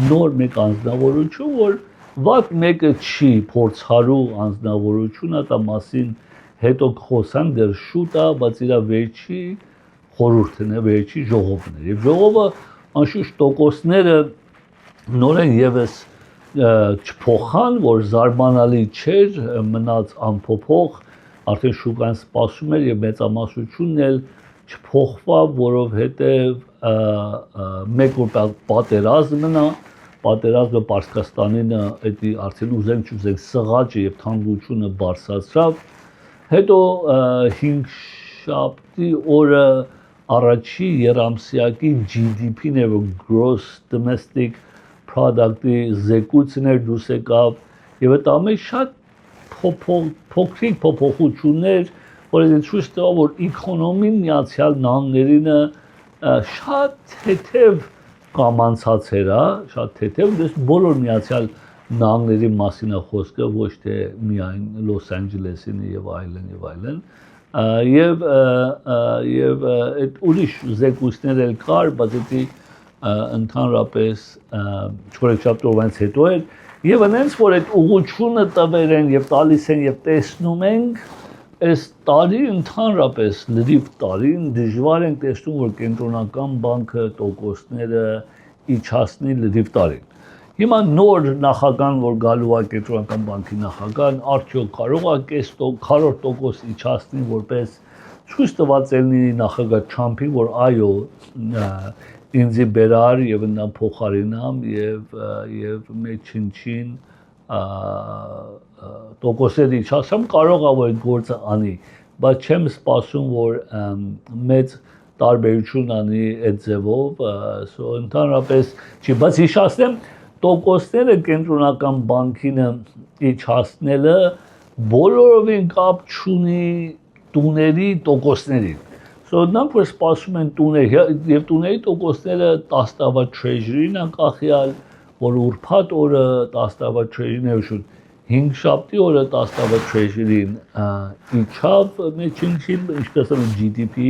նոր մեկ անձնավորություն որ վատ մեկը չի փորձարու անձնավորությունը դա մասին հետո խոսան դեռ շուտ է բայց իր վերջի խորհուրդն է վերջի ժողովն է եւ ժողովը անշուշտ տոկոսները նորեն եւս չփոխան, որ զարմանալի չէր, մնաց անփոփոխ, արդեն շուկան սպասում էր եւ մեծամասնությունն էլ չփոխվավ, որովհետեւ մեկ օր պատերազմն է, պատերազմը Պարսկաստանին էդի արդեն ուզենք չուզենք սղաճը եւ թանկությունը բարձրացավ, հետո 5 շաբթի օրը առաջի երամսյակի GDP-ն է gross domestic product-ի զեկույցն էր դուրս եկավ եւ այդ ամեն շատ փոքրիկ փոփոխություններ որ ցույց տա որ էկոնոմին Միացյալ Նահանգներին շատ թեթև կամանցած էր, շատ թեթև, դες բոլոր Միացյալ Նահանգների մասին է խոսքը, ոչ թե միայն Լոս Անջելեսին եւ այլն եւ այդ ուրիշ զեկույցներ էլ կար, բայց դա ընդհանրապես չորեքշաբթի օրվանից հետո էր եւ այնց որ այդ ուղղությունը տվել են եւ տալիս են եւ տեսնում ենք այս տարի ընդհանրապես լրիվ տարին դժվար ենք տեսնում որ կենտրոնական բանկը տոկոսները իջացնի լրիվ տարին հիմա նոր նախագահան որ գալու է կենտրոնական բանկի նախագահան արդյոք կարող է քառորդ տոկոս իջացնի որպես ցույց տված ելնի նախագահ Թրամփին որ այո ինձի բերար եւ նա փոխարինամ եւ մեջին տոկոսերի իջացամ կարող է որ գործը անի բայց չեմ սպասում որ մեծ տարբերություն անի այդ ձևով ընդհանրապես չի բայց հիշեցնեմ տոկոսները կենտրոնական բանկին իջացնելը բոլորովին կապ չունի տուների տոկոսներին Նրանք որ սպասում են տուներ եւ տուների տոկոսները 10 տարվա treasury-ն են կախյալ, որ ուրբաթ օրը 10 տարվա treasury-ն է ուշուտ 5 շաբթի օրը 10 տարվա treasury-ն իջավ մեջին ինչպես է GDP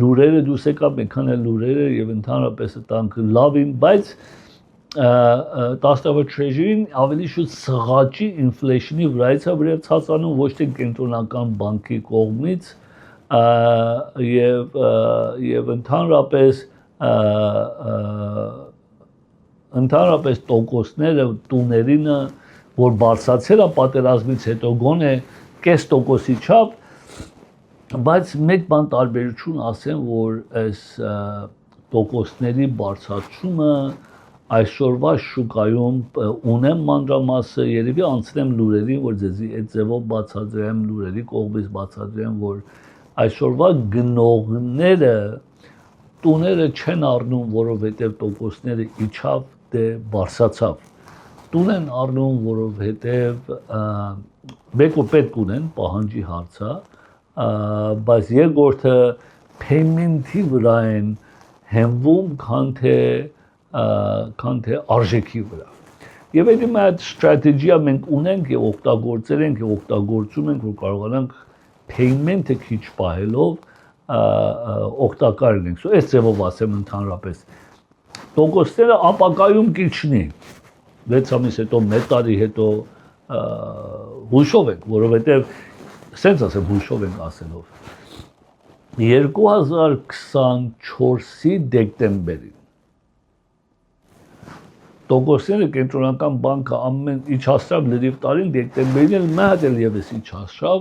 լուրերը դուրս եկավ մեկան էլ լուրերը եւ ընդհանրապես տանք լավին, բայց 10 տարվա treasury-ն ավելի շուտ սղաճի inflation-ի վրայից է վրա ցածանում ոչ թե կենտրոնական բանկի կողմից եւ ընդհանրապես տոկոսները տուներինը որ բարձրացել է պատերազմից հետո գոնե կես տոկոսի չափ բայց մեկ բան տարբերություն ասեմ որ այս տոկոսների բարձրացումը այսօրվա շուկայում ունեմ մանրամասը երևի անցնեմ լուրերին որ ձեզի այդ ձևով բացատրեմ լուրերի կողմից բացատրեմ որ այսօրվա գնողները տուները չեն առնում, որովհետև տոկոսները իջավ դե բարձրացավ։ Տուն են առնում, որովհետև մեկը պետք ունեն պահանջի հարցը, բայց երկրորդը payment-ի վրա են հենվում, քան թե արժեքի վրա։ Եվ այդ այդ ստրատեգիա մենք ունենք եւ օգտագործել ենք եւ օգտագործում ենք, որ կարողանանք payment-ը քիչ պահելով օգտակար լինենք։ Այս ձևով ասեմ ընդհանրապես։ Տոկոսները ապակայում կիչնի։ 6 ամիս հետո, 1 տարի հետո հույսով ենք, որովհետև սենց ասեմ հույսով ենք ասելով 2024-ի դեկտեմբերին տոկոսները կենտրոնական բանկը ամեն իջացավ լրիվ տարին դեկտեմբերին էլ մի հատ էլ եւս իջացավ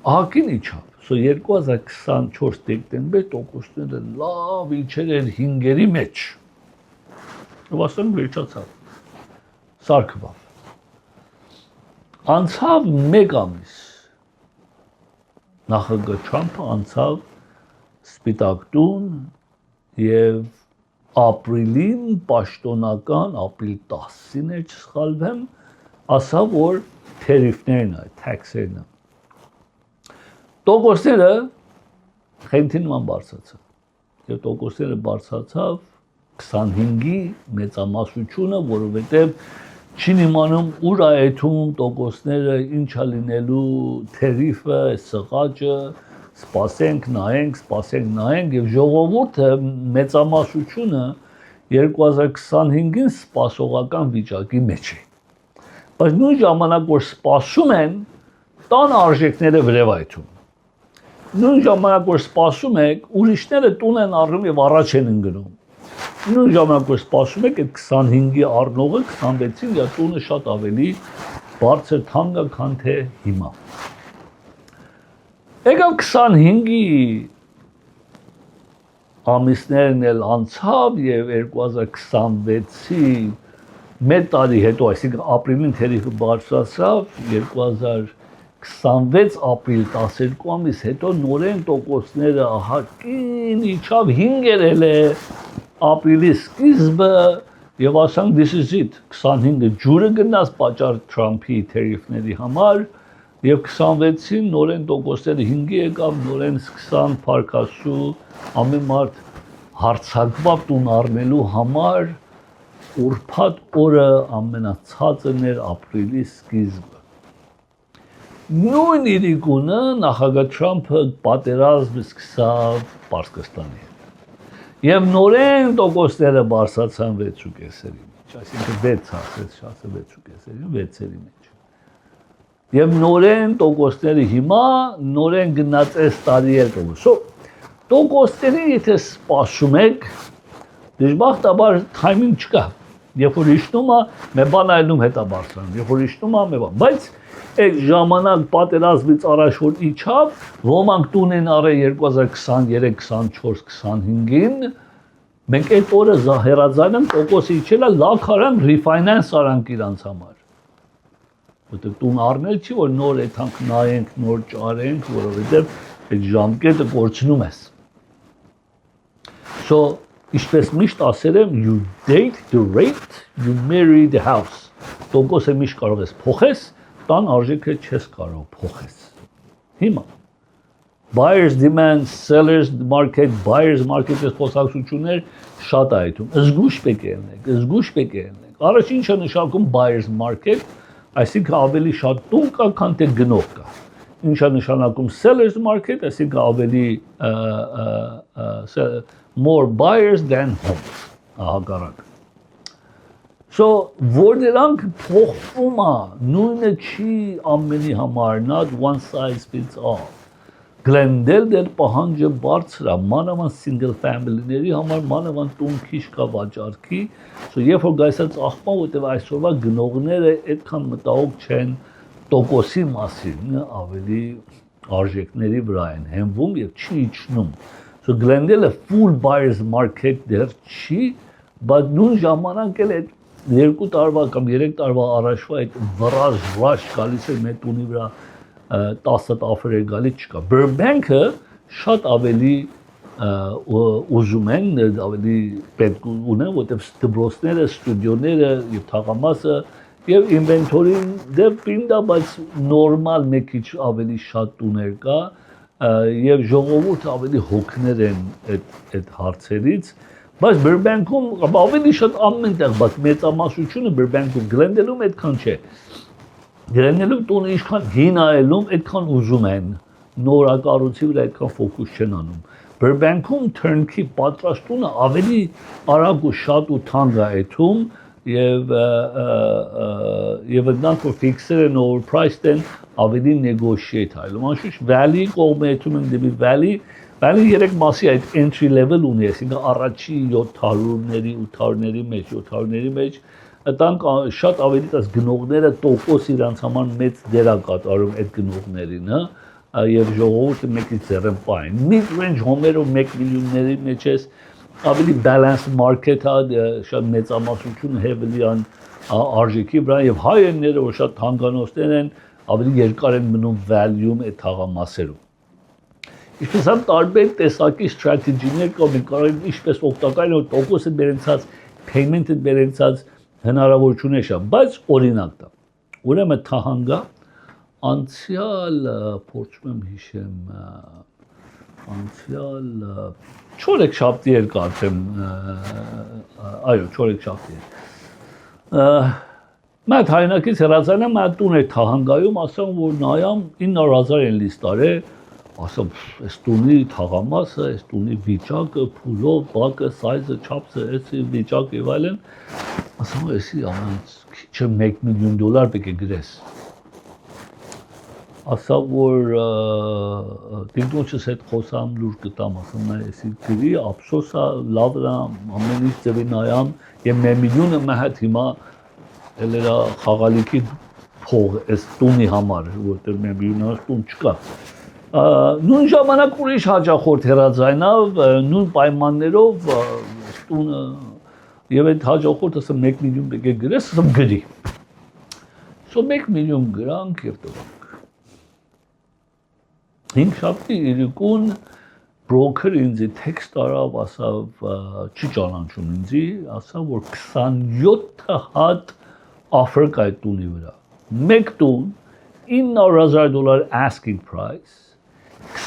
ահագին իջավ 2024 դեկտեմբեր տոկոսները լավ իջել են 5-երի մեջ ու ասեմ վերջացավ սարքվավ Անցավ 1 ամիս նախագահ Թրամփը անցավ Սպիտակ տուն եւ ապրիլին պաշտոնական ապրիլ 10-ին էր չսխալվեմ ասավ որ թերիֆներն է tax-երն տոկոսները խենթի նման բարձրացավ եւ տոկոսները բարձրացավ 25-ի մեծամասնությունը որովհետեւ չին իմանում ուր այթում տոկոսները ինչա լինելու թերիֆը սղաճը սպասենք նայենք եւ ժողովուրդը մեծամասնությունը 2025-ին սպասողական վիճակի մեջ է բայց նույն ժամանակ որ սպասում են տան արժեքները վրև այթում նույն ժամանակ որ սպասում եք ուրիշները տուն են առնում եւ առաջ են ընկնում նույն ժամանակ որ սպասում եք այդ 25-ի առնողը 26-ին դա տունը շատ ավելի բարձր թանկ է քան թե հիմա եկավ 25-ի ամիսներն էլ անցավ եւ 2026-ի մեկ տարի հետո այսինքն ապրիլին թերիֆը բարձրացավ 2026 ապրիլ 12 ամիս հետո նորեն տոկոսները ահագին իջավ 5-ել է ապրիլի սկիզբը եւ ասանք this is it 25-ը ջուրը գնաց պատճառ Թրամփի թերիֆների համար եւ 26-ին նորեն տոկոսները 5-ի եկավ նորեն սկսան փարկասու ամեն մարդ հարցակվավ տուն առնելու համար ուրբաթ օրը ամենացածն էր ապրիլի սկիզբը նույն իրիկունը նախագահ Թրամփը պատերազմ սկսավ Պարսկաստանի Եվ նորեն տոկոսները բարձրացան 6.5-երի մեջ, այսինքն 6 ասեց, շատը 6.5-երի, 6-երի մեջ։ Եվ նորեն տոկոսները հիմա նորեն գնացեց տարի էլ տոկոս։ Տոկոսների եթե սպասում եք, դժբախտաբար թայմինգ չկա։ Երբ որ իջնում է, մեր բան այլնում հետա բարձրանում, երբ որ իջնում է, մեր բան, բայց այդ ժամանակ պատերազմից առաջ որ իջավ, ոմանք տուն են արել 2023, 24, 25-ին, մենք այդ օրը հերազանեմ տոկոսը իջել է լավ արան ռիֆայնանս արանք իրանց համար։ Որտեղ տուն առնել չի, որ նոր այդանք նայենք, նոր ճարենք, որովհետև այդ ժամկետը կորցնում ես։ So, ինչպես միշտ ասել եմ, you date the rate, you marry the house։ Տոկոսը միշտ կարող ես փոխես, տան արժեքը չես կարող փոխես։ Հիմա buyers demand, sellers market, buyers market-ը խոսակցություններ շատ է այդում։ Զգուշ պետք է ելնեք։ Առաջ ինչ է նշանակում buyers market, այսինքն ավելի շատ տուն կա, քան թե գնող կա։ Ինչ է նշանակում sellers market, այսինքն ավելի more buyers than homes։ Ահագարակ։ So, որ դրանք փոխվում է, նույնը չի ամենի համար, not one size fits all։ Գլենդել դեր պահանջը բարձր է, մանավանդ single family-ների համար, մանավանդ տուն քիչ կա վաճառքի, so երբ որ գայսած աղբան, որտեղ այսօրվա գնողները այդքան մտահոգ չեն տոկոսի մասին, ավելի արժեքների վրա են հենվում եւ չի իջնում։ So Glendale-ը full buyers market դեռ չի, բայց նույն ժամանակ էլ այդ 2 տարվա կամ 3 տարվա առաջվա այդ վրաժ գալիս էր մեր տունի վրա 10 տաֆեր գալիս չկա։ Burbank-ը շատ ավելի ուզում են, ավելի պետք ունեն, որտեղ դպրոցները, ստուդիոները եւ թաղամասը եւ ինվենտորին դեռ պինდა, բայց նորմալ մի քիչ ավելի շատ տուներ կա եւ ժողովուրդը ավելի հոգներ են այդ հարցերից բայց Burbank-ում ավելի շատ ամենտեղ, բայց մեծամասնությունը Burbank-ում Glendale-ում այդքան չէ։ Glendale-ում տունը ինչքան հին այլում, այդքան ուզում են, նորակառուցի վրա այդքան ֆոկուս չեն անում։ Burbank-ում turnkey պատրաստ տունը ավելի արագ ու շատ ու թանկ է այդում եւ նրանք որ ֆիքսեր են overpriced են, ավելի negotiate այլում։ Անշուշտ Valley կողմը այդում են դեպի Valley 3 մասի այդ entry level ունի, այսինքն առաջի 700-ների, 800-ների մեջ, 700-ների մեջ, այդանք շատ ավելի տես գնողները տոկոս իրանց համար մեծ դեր է կատարում այդ գնողներին, հա, եւ ժողովուրդը մեկից ձեռն պայն։ Mid-range հոմերը 1 միլիոնների մեջ էս ավելի balanced market-ը, շատ մեծամասնությունը heavily on արժեքի վրա եւ հայերները որ շատ հանգանոցներ են ավելի երկար են մնում value-ում այդ թաղամասերում Ինչպես են տարբեր տեսակի strategy-ներ կա մենք կարող ենք ինչպես օգտակար են տոկոսը բերեցած payment-ը բերեցած հնարավորություններ շա բայց օրինակ դա ուրեմն թահանգա անցյալ փորձում եմ հիշեմ անցյալ չորեքշաբթի էր կարծեմ այո չորեքշաբթի Մատ հայնակից հրազանա մատ տուն էր թահանգայում ասեմ որ նայամ 900,000 են լիստարե ասեմ այս տունի թաղամասը այս տունի վիճակը փուլով բակը սայզը չափսը էսի վիճակ եւ այլն ասեմ էսի ամենից քիչ $1 միլիոն պետք է գրես ասա որ դինտոնչս հետ խոսամ լուր գտամ ասում նա էսի գրի ափսոսա լավն ամեն ինչ ձևի նայամ եւ $1 միլիոնը մահդ հիմա էլերա խաղալիքի փող էս տունի համար որտեղ $1 միլիոն տուն չկա նույն ժամանակ ուրիշ հաջախորդ հերազայնավ նույն պայմաններով տունը եւ այդ հաջախորդը ասում $1 միլիոն պետք է գրես ասում գրի so $1 միլիոն գրանք եւ տվանք Հինգ շաբթի իրիկուն բրոքեր ինձի տեքստ արավ ասավ չի ճանաչում ինձի ասավ որ 27 հատ offer կա այդ տունի վրա մեկ տուն $900,000 asking price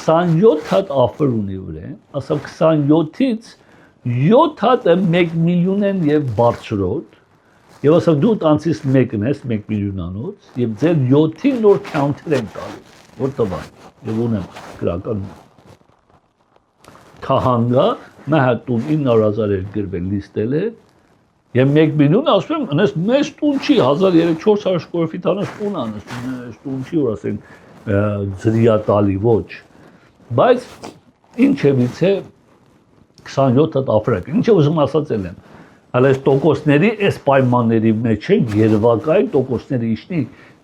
27 հատ offer ունի վրա ասավ 27-ից 7 հատը 1 միլիոն են եւ բարձրոտ եւ ասավ դու տանցից մեկն ես 1 միլիոնանոց եւ ձեր 7-ին նոր counter են տալու որ տվան եւ ունեմ գրական թահանգա մահատուն 900,000 էր գրվել լիստել է եւ 1 միլիոն ասում եմ այնպես մեծ տուն չի 1300-400 square feet անց տուն անց տուն չի որ ասեն ձրիա տալի ոչ բայց ինչևից է 27 հատ աֆրիկ ինչ ուզում ասած եմ հələ տոկոսների այս պայմանների մեջ են երևակայ տոկոսները իշնի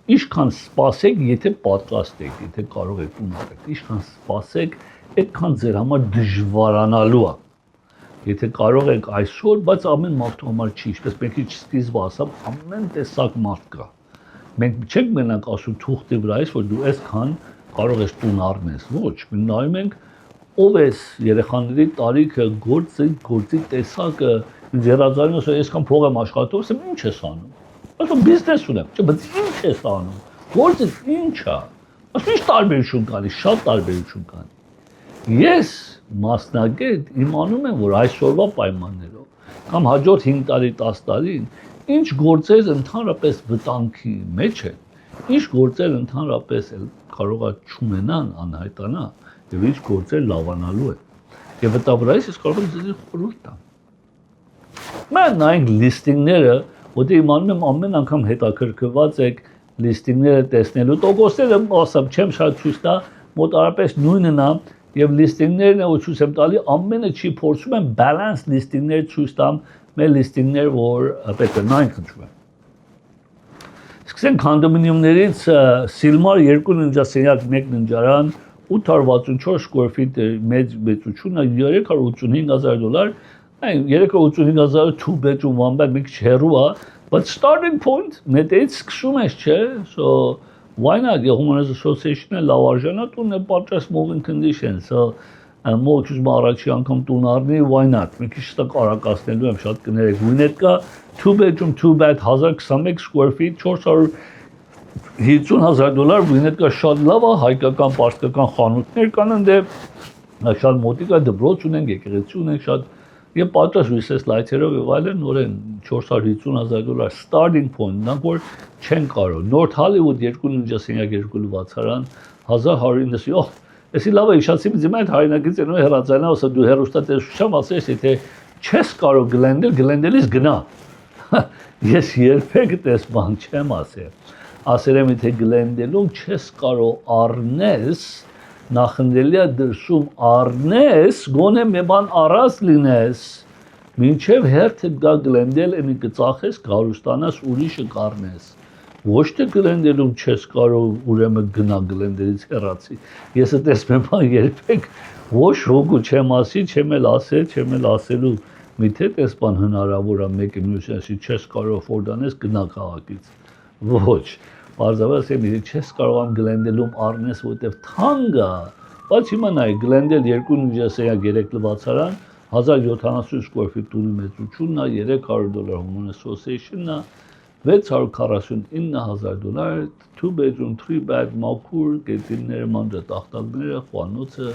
Ինչքան սպասեք, եթե պատրաստ եք, եթե կարող եք ունենալ, ինչքան սպասեք, այդքան ձեր համար դժվարանալու է։ Եթե կարող եք այսօր, բայց ամեն մարդու համար չի, ինչպես մենք սկիզբը ասամ, ամեն տեսակ մարդ կա։ Մենք չենք մենակ ասում թուղթի վրա ես, որ դու այսքան կարող ես տուն առնես, ոչ, մենք նայում ենք ով է երեխաների տարիքը, գործի տեսակը, ինձ երազանում է, այսքան փող եմ աշխատում, ասեմ ինչ ես անում։ Ասում բիզնես ունեմ, չէ, բայց ինչ ես անում, գործը ինչ է, ասում ինչ տարբերություն կանի, շատ տարբերություն կանի։ Ես մասնագետ իմանում եմ, որ այսօրվա պայմաններով, կամ հաջորդ 5 տարի, 10 տարին, ինչ գործեր ընդհանրապես վտանգի մեջ են, ինչ գործեր ընդհանրապես կարող է չունենան, անհայտանա, եւ ինչ գործեր լավանալու են։ Եվ վտա վրայից ես կարող եմ ձեզ խորհուրդ տամ։ Մենք նայենք լիստինգները Որտե իմանում եմ ամեն անգամ հետաքրքրված եք լիստինգները տեսնելու տոկոսները ասեմ չեմ շատ ցույց տա մոտարապես նույնն է եւ լիստինգներն է ցույց եմ տալի ամենը չի փորձում եմ balance լիստինգներ ցույց տամ մեր լիստինգներ որ պետք է նայենք խնդրում եմ Սկսենք կոնդոմինիումներից Սիլմար 2 ննջասենյակ 1 ննջարան 864 square feet մեծությունը $385,000 $385,000 two bedroom one bath մենք չհեռու է but starting point մետից սկսում ես չէ so why not the homeowners association-ը լավ արժանա տունը պատրաստ moving condition so մոչուզ առաջի անգամ տուն առնի why not մենք քիչ տակ արակացնելու եմ շատ կներեք գույնետ կա two bedroom two bath 1021 square feet $450,000 գույնետ կա շատ լավ է հայկական պարսկական խանութներ կան ընդ շատ մոտիկա դպրոց ունենք եկեղեցի ունենք շատ Եվ պատրաստ recess light-երով եւ այլն նորեն $450,000 starting point, նրանք որ չեն կարող։ North Hollywood 2 ննջասենյակ 2 լվացարան 1190 Էսի լավ է իշխացի դիմա այդ հայնակից ಏನո հերացանա, ասա դու հերոստատեսությամբ ասես, եթե չես կարող գլենդելից գնա։ Ես երբեք տես բան չեմ ասել։ Ասել եմ եթե գլենդելում չես կարող առնես նախնդելի է դրսում առնես, գոնե մի բան առած լինես, մինչև հերթը գա գլենդել ենի կծախես, կարուստանաս ուրիշը կառնես, ոչ թե գլենդելում չես կարող ուրեմն գնա գլենդելից հեռացի, ես այդպես մի բան երբեք ոչ հոգու չեմ ասի, չեմ էլ ասել, չեմ էլ ասելու, Միթե տեսփան հնարավոր է մեկը մյուսի չես կարող ֆորդանես գնա քաղաքից։ Ոչ, բարձրապես մի չես կարող գլենդելում առնես, որտեվ թանկ է։ Բայց հիմա նայ գլենդել 2 նույնասեյակ 3 լվացարան 1070 square feet տունի մեծությունն է, $300 Homeowner Association-ն է, $649,000, 2 bedroom, 3 bath, մաքուր, գետինները, մանրատախտակները, խոհանոցը.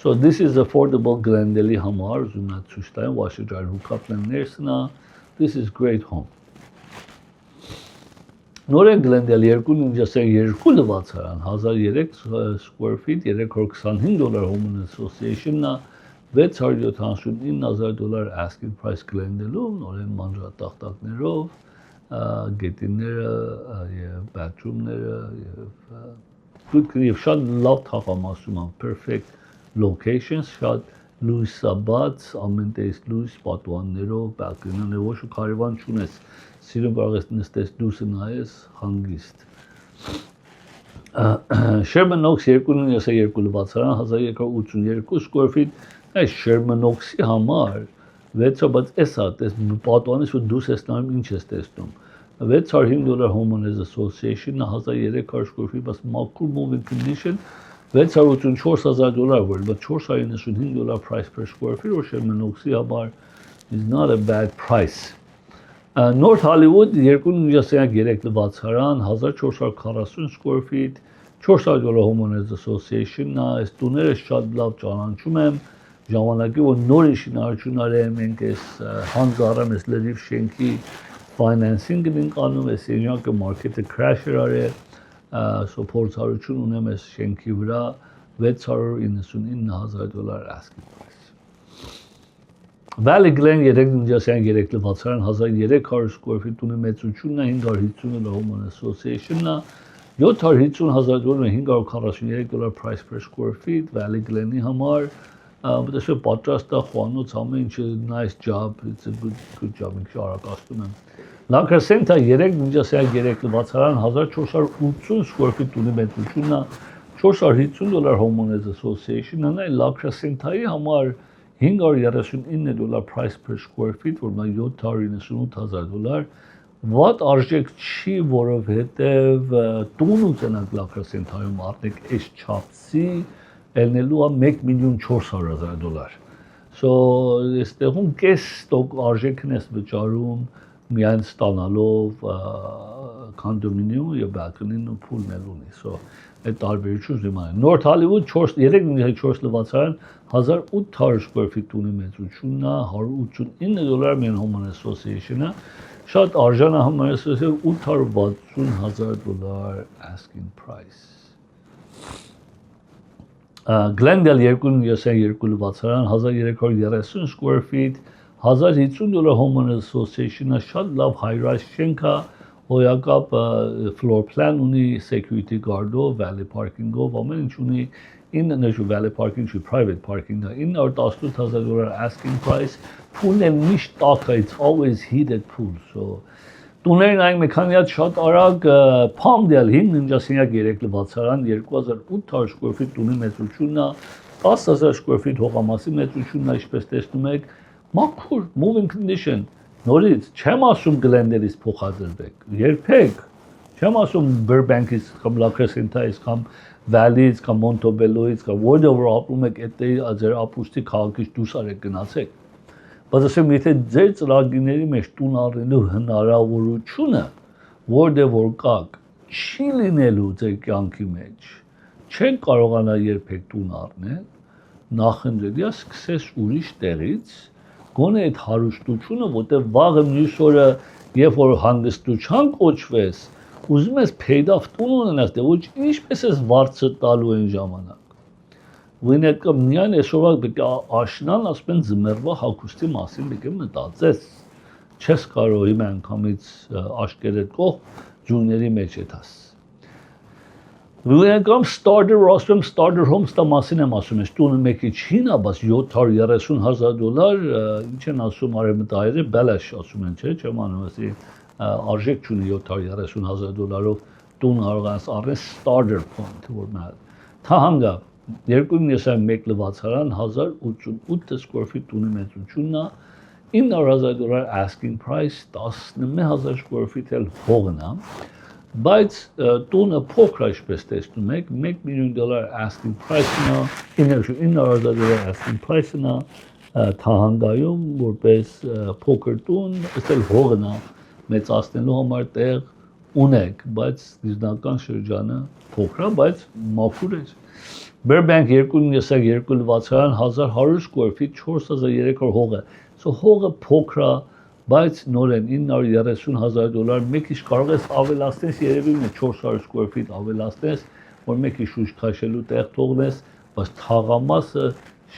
So this is affordable Glendale-ի համար, ուզում եմ ցույց տամ, Washington հուկապներն է. This is great home. Նորեն Glendale 2 լվացարան 1003 square feet, $325 Homeowner Association-ն է, $679,000 asking price Glendale-ում, նորեն մանրատախտակներով, գետինները եւ bathroom-ները եւ շատ լավ թաղամասում են, perfect locations, շատ լույսաբաց, ամեն տես լույս, պատուհաններով, բալկոններով, ոչ կարևան չունես, սիրուն կարող ես նստես դուրս նայես հանգիստ։ Sherman Oaks 292 լվացարան 1382 square feet, այս Sherman Oaks-ի համար 600, բայց էսա, պատուհանից որ դուրս ես նայում ինչ ես տեսնում։ $605 Homeowners Association-ը 1300 square feet, բայց մաքուր moving condition $684,000 որ $495 price per square feet or Sherman Oaks-ի համար is not a bad price. North Hollywood 293 լվացարան 1440 square feet $400 Homeowners Association-ն է, այս տուները շատ լավ ճանաչում եմ, ժամանակի որ նոր շինարարություն արել մենք այս հանձարամ այս լրիվ շենքի financing-ն ենք անում, այս շենքը market-ը crash էր արել, so փորձառություն ունեմ այս շենքի վրա $699,000 asking price. Valley Glen 393 լվացարան 1300 square feet ունի մեծությունն է, $550 Homeowners Association-ն է, $750,000 $543 price per square feet Valley Glen-ի համար, but this is պատրաստ է խոհանոց ամեն ինչ nice job, it's a good job, ինքս արագացնում եմ։ Lancaster Center 393 լվացարան 1480 square feet ունի մեծությունն է, $450 Homeowners Association-ն է, Lancaster Center-ի համար $539 price per square feet, որ նա $798,000, What արժեք չի, որովհետև տուն ուծենանք Lancaster Center-ում առնեք այս չափսի, ելնելու է $1,400,000։ So, այստեղում կես տոկ արժեքն ես վճարում միայն ստանալով condominium եւ balcony-ն ու pool-ն ունի։ So, այդ տարբերությունը դիմանա։ North Hollywood 394 լվացարան 1800 square feet ունի մեծությունն է, $189 միայն Homeowners Association-ը, շատ արժան է Homeowners Association $860,000 asking price։ Glendale 292 լվացարան 1330 square feet $150 Homeowners Association-ը շատ լավ high-rise շենք է, հոյակապ floor plan ունի, security guard-ով, valley parking-ով, ամեն ինչ ունի, valley parking չի, private parking է, $918,000 asking price, pool-ն է միշտ տաք է, it's always heated pool, so տուներն այն մեքանի հատ շատ արագ Palmdale 593 լվացարան 2800 square feet տունի մեծությունն է, 10,000 square feet հողամասի մեծությունն է, ինչպես տեսնում եք, մաքուր moving condition, նորից չեմ ասում Glendale-ից փոխադրվեք, երբեք, չեմ ասում Burbank-ից կամ Lancaster Center-ից կամ Valley-ից կամ Montebello-ից կամ որտեղ ապրում եք, այդտեղի ձեր ապուստի քաղաքից դուրս արեք գնացեք։ Բայց ասեմ, եթե ձեր ծրագրերի մեջ տուն առնելու հնարավորությունը, որտեղ որ կաք, չի լինելու ձեր կյանքի մեջ, չեն կարողանա երբեք տուն առնել, նախընտրելի է սկսես ուրիշ տեղից, գոնե այդ հարուստությունը, որտեղ վաղը մյուս օրը, երբ որ հանգստության կոչվես, ուզում ես paid off տուն ունենաս, դե ոչ ինչպես ես վարձը տալու այն ժամանակ։ Վինետ միայն այսօրվա պետք է աշնան ասում են ձմեռվա հագուստի մասին պետք է մտածես, չես կարող հիմա անգամից աշկերտ կող ջունների մեջ եթաս։ Վինետ starter ասում starter homes-տա մասին եմ ասում, ես տունը մեկի չին է, բայց $730,000, ինչ են ասում արևմտահայերը, բելաշ ասում են, չէ, չեմ անում, ասի արժեք չունի $730,000-ով տուն կարողանաս առնել starter point, որ մահ։ Թահանգա 291 լվացարան 1088 square feet տունի մեծությունն է, $9,000 asking price 11,000 square feet էլ հողն է, բայց տունը փոքր այսպես տեսնում եք, $1 million asking price-ն է, $9,000 asking price-ն է, թահանգայում որպես փոքր տուն, այստեղ հողն է, մեծացնելու համար տեղ ունեք, բայց գիզնական շրջանը փոքր է, բայց մաքուր է։ Burbank 292 լվացարան 1100 square feet 4300 հողը։ So հողը փոքր է, բայց նորեն $930,000 մեկ ինչ կարող ես ավելացնես երևի 400 square feet ավելացնես, որ մեկ ինչ շուշ քաշելու տեղ թողնես, բայց թաղամասը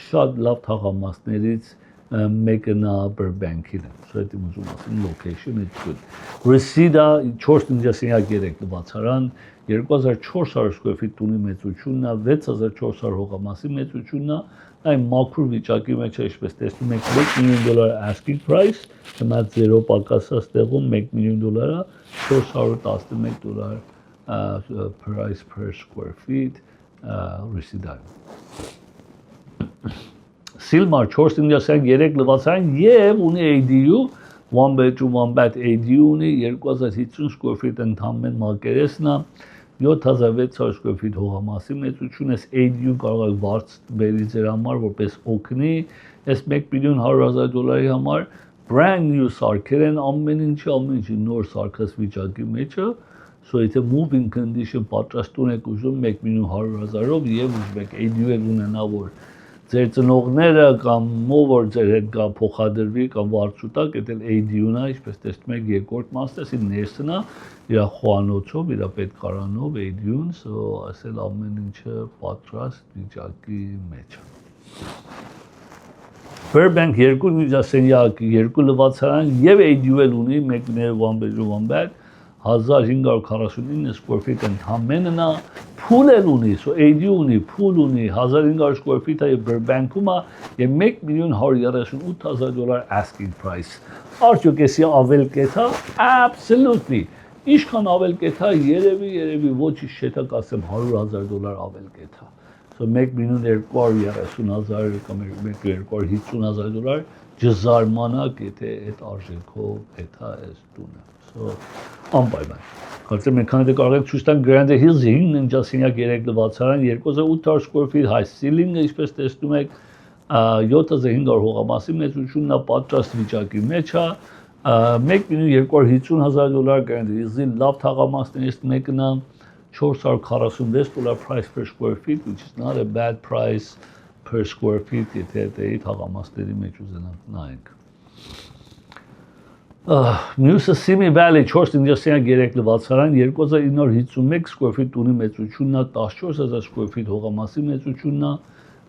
շատ լավ թաղամասներից մեկն է Burbank-ին։ So դա ուզում ասեմ location is good։ Reseda 4.3 լվացարան 2400 square feet տունի մեծությունն է, 6400 հողամասի մեծությունն է, այն մաքուր վիճակի մեջ է, ինչպես տեսնում եք, $1 million asking price, հիմա 0 պակասը ստեղում $1 million, $411 price per square feet Reseda-ում։ Silmar 4.3 լվացարան եւ ունի ADU, one bedroom, one bath ADU ունի, 2050 square feet ընդհանրեն մակերեսն է, 7600 square feet հողամասի մեծություն, այս ADU կարող եք բարձ բերի ձեր համար, որպես օգնի, այս $1,100,000 համար brand new սարքեր են, ամեն ինչի նոր սարքած վիճակի մեջ է, so եթե moving condition պատրաստուն եք ուզում $1,100,000-ով եւ ուզում եք ADU էլ ունենա, որ ձեր ծնողները կամ ով որ ձեր հետ գա փոխադրվի կամ վարձուտակ, դա ADU-ն է, ինչպես տեսնում եք երկրորդ մասը, ներսն է, իր խոհանոցով, իր պետքարանով ADU-ն, so ասել ամեն ինչը պատրաստ վիճակի մեջ է։ Burbank 2 լվացարան եւ ADU էլ ունի, մեկներ one bedroom, one bath, 1549 square feet ընդհանրենն է, pool էլ ունի, so ADU ունի, pool ունի, 1500 square feet-ը եւ Burbank-ում է եւ $1,138,000 asking price։ Արդյոք էսի ավել կետ է? Absolutely։ Ինչքան ավել կետ է, երևի ոչինչ չէ ասեմ $100,000 ավել կետ է։ So $1,230,000 կամ $1,250,000 ջզարմանակ եթե այդ արժեքով էթա այս տունը։ So անպայման։ Կարծեմ մենք քանի դե կարող ենք ցույց տանք Grand Hills-ի 9.3 լվացարան 2800 square feet high ceiling-ը, ինչպես տեսնում եք, 7500 հողամասի մեծությունն է, պատրաստ վիճակի մեջ է, $1,250,000 Grand Hills-ի լավ թաղամասներից մեկն է, $446 price per square feet, which is not a bad price per square feet, եթե դեի թաղամասների մեջ ուզենանք նայենք։ Մյուսը Simi Valley 4.3 լվացարան 2951 square feet տունի մեծությունն է, 14000 square feet հողամասի մեծությունն է,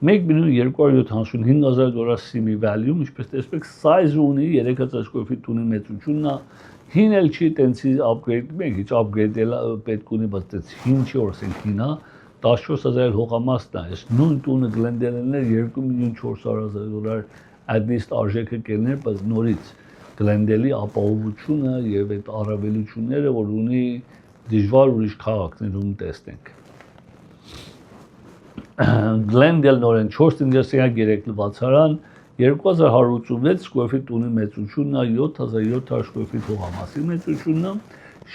$1,275,000 Simi Valley-ում, ինչպես տեսնում եք, size ունի 3000 square feet տունի մեծությունն է, հին էլ չի, տենցի upgrade, մեկ ինչ upgrade պետք ունի, բայց տենց հին չի, որ ասենք հին է, 14000 հողամասն է, այս նույն տունը Glendale-ն էր $2,400,000 at least արժեքը կելներ, բայց նորից Glendale-ի ապահովությունը եւ այդ առավելությունները, որ ունի դժվար ուրիշ քաղաքներում տեսնենք։ Glendale նորեն 4.3 լվացարան 2186 square feet տունի մեծությունն է, 7700 square feet հողամասի մեծությունն է,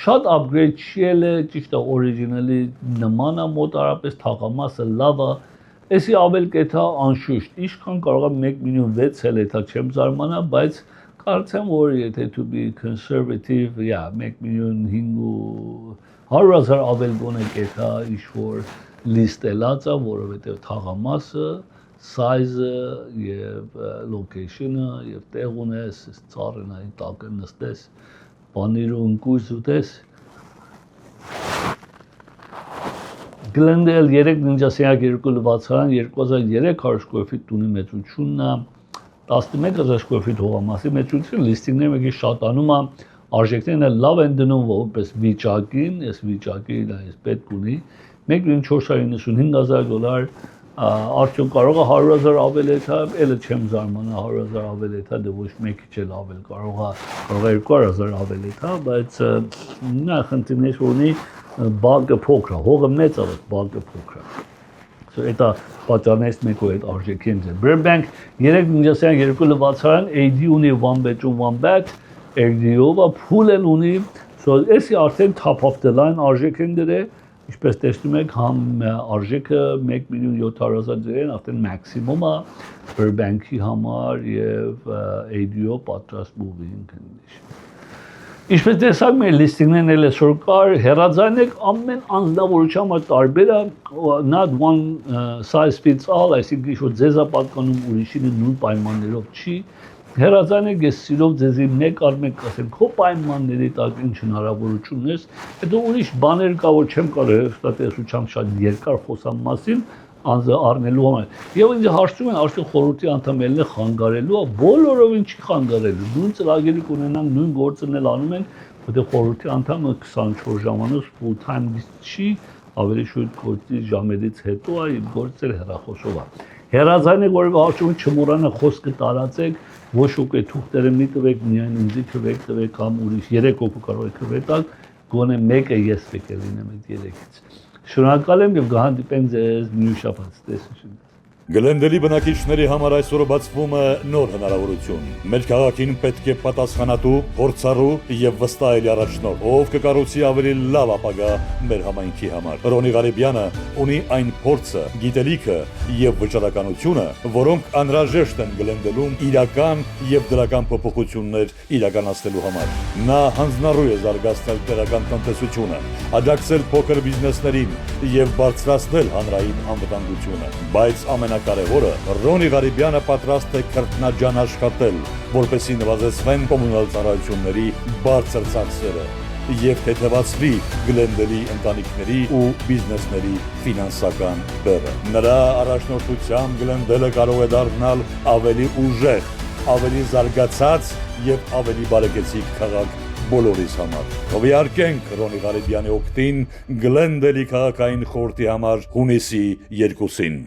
շատ upgrade չի էլ է, ճիշտ է originally նման է մոտարապես թաղամասը լավ է, էսի ավել կեթա անշուշտ, ինչքան կարող է 1,600,000 էլ էթա չեմ զարմանա, բայց կարծեմ որ եթե to be conservative, $1,500,000 ավել գոնե կեթա ինչ-որ լիստելած է, որովհետև թաղամասը, size-ը եւ location-ը եւ տեղ ունես, ծառն այն տակը նստես, բաներու ընկույզ ուտես։ Glendale 3.2 լվացարան 2300 square feet տունի մեծությունն է, 11000 square feet հողամասի մեծություն, լիստինգները մեկի շատանում է, արժեքներն լավ են դնում որպես վիճակին, այս վիճակին այս պետք ունի, $1,495,000, արդյոք կարող է 100,000 ավել էթա, էլը չեմ զարմանա 100,000 ավել էթա, դե ոչ մեկ քիչ էլ ավել, կարող է 200,000 ավել էթա, բայց նա խնդիրներ ունի բակը փոքր է, հողը մեծ է, բակը փոքր է։ Դա պատճառներից մեկը այդ արժեքի են ձեր։ Burbank 3 նյութական 2 լվացարան, AD ունի 1 bedroom 1 bath, AD-ով pool էլ ունի, էսի արդեն top of the line արժեք են դրել, ինչպես տեսնում եք, համ արժեքը 1,700,000 դրեն, արդեն մաքսիմում է Burbank-ի համար եւ AD-ով պատրաստ move-ին կնիշ։ Ինչպես տեսակ մեր լիստինգներն էլ այսօր կար, հեռաձայնեք ամեն անձնավորության համար տարբեր է, not one size fits all, այսինքն ինչ որ ձեզ է պատկանում ուրիշինը նույն պայմաններով չի, հեռաձայնեք ես սիրով ձեզի մեկ առ մեկ ասեմ, քո պայմանների տակ ինչ հնարավորություն ունես, հետո ուրիշ բաներ կա, որ չեմ կարող հեշտատեսությամբ շատ երկար խոսամ մասին, անձը առնելու համար։ Եվ ինձ հարցում են, արդյոք խորհրդի անդամելն է խանգարելու, բոլորովին չի խանգարելու։ Նույն ծրագիրը կունենան, նույն գործն էլ անում են, որտեղ խորհրդի անդամը 24 ժամանոց full time չի, ավելի շուտ գործի ժամերից հետո է, գործը հեռախոսով է։ Հեռաձայնեք, որևէ հարցում չմոռանա խոսքը տարածեք, ոչ ոք է թուղթերը մի տվեք, միայն ինձ տվեք կամ ուրիշ 3 հոգու կարող եք տալ, գոնե մեկը ես պետք է լինեմ այդ 3-ից։ Շնորհակալ եմ եւ կհանդիպենք ձեզ մյուս շաբաթ տեսություն։ Գլենդելի բնակիչների համար այսօր բացվում է նոր հնարավորություն։ Մեր քաղաքին պետք է պատասխանատու, փորձառու եւ վստահելի առաջնորդ, ով կկառուցի ավելի լավ ապագա մեր համայնքի համար։ Ռոնի Ղարիբյանը ունի այն փորձը, գիտելիքը եւ վճռականությունը, որոնք անհրաժեշտ են Գլենդելում իրական եւ դրական փոփոխություններ իրականացնելու համար։ Նա հանձնառու է զարգացնել տեղական տնտեսությունը, աջակցել փոքր բիզնեսներին եւ բարձրացնել հանրային անվտանգությունը, բայց ամենակարևորը Ռոնի Ղարիբյանը պատրաստ է քրտնաջան աշխատել, որպեսզի նվազեցվեն կոմունալ ծառայությունների բարձր ծախսերը եւ թեթևացվի Գլենդելի ընտանիքների ու բիզնեսների ֆինանսական բեռը։ Նրա առաջնորդությամբ Գլենդելը կարող է դառնալ ավելի ուժեղ, ավելի զարգացած եւ ավելի բարեկեցիկ քաղաք բոլորիս համար։ Քվեարկենք Ռոնի Ղարիբյանի օգտին Գլենդելի քաղաքային խորհրդի համար հունիսի 2-ին։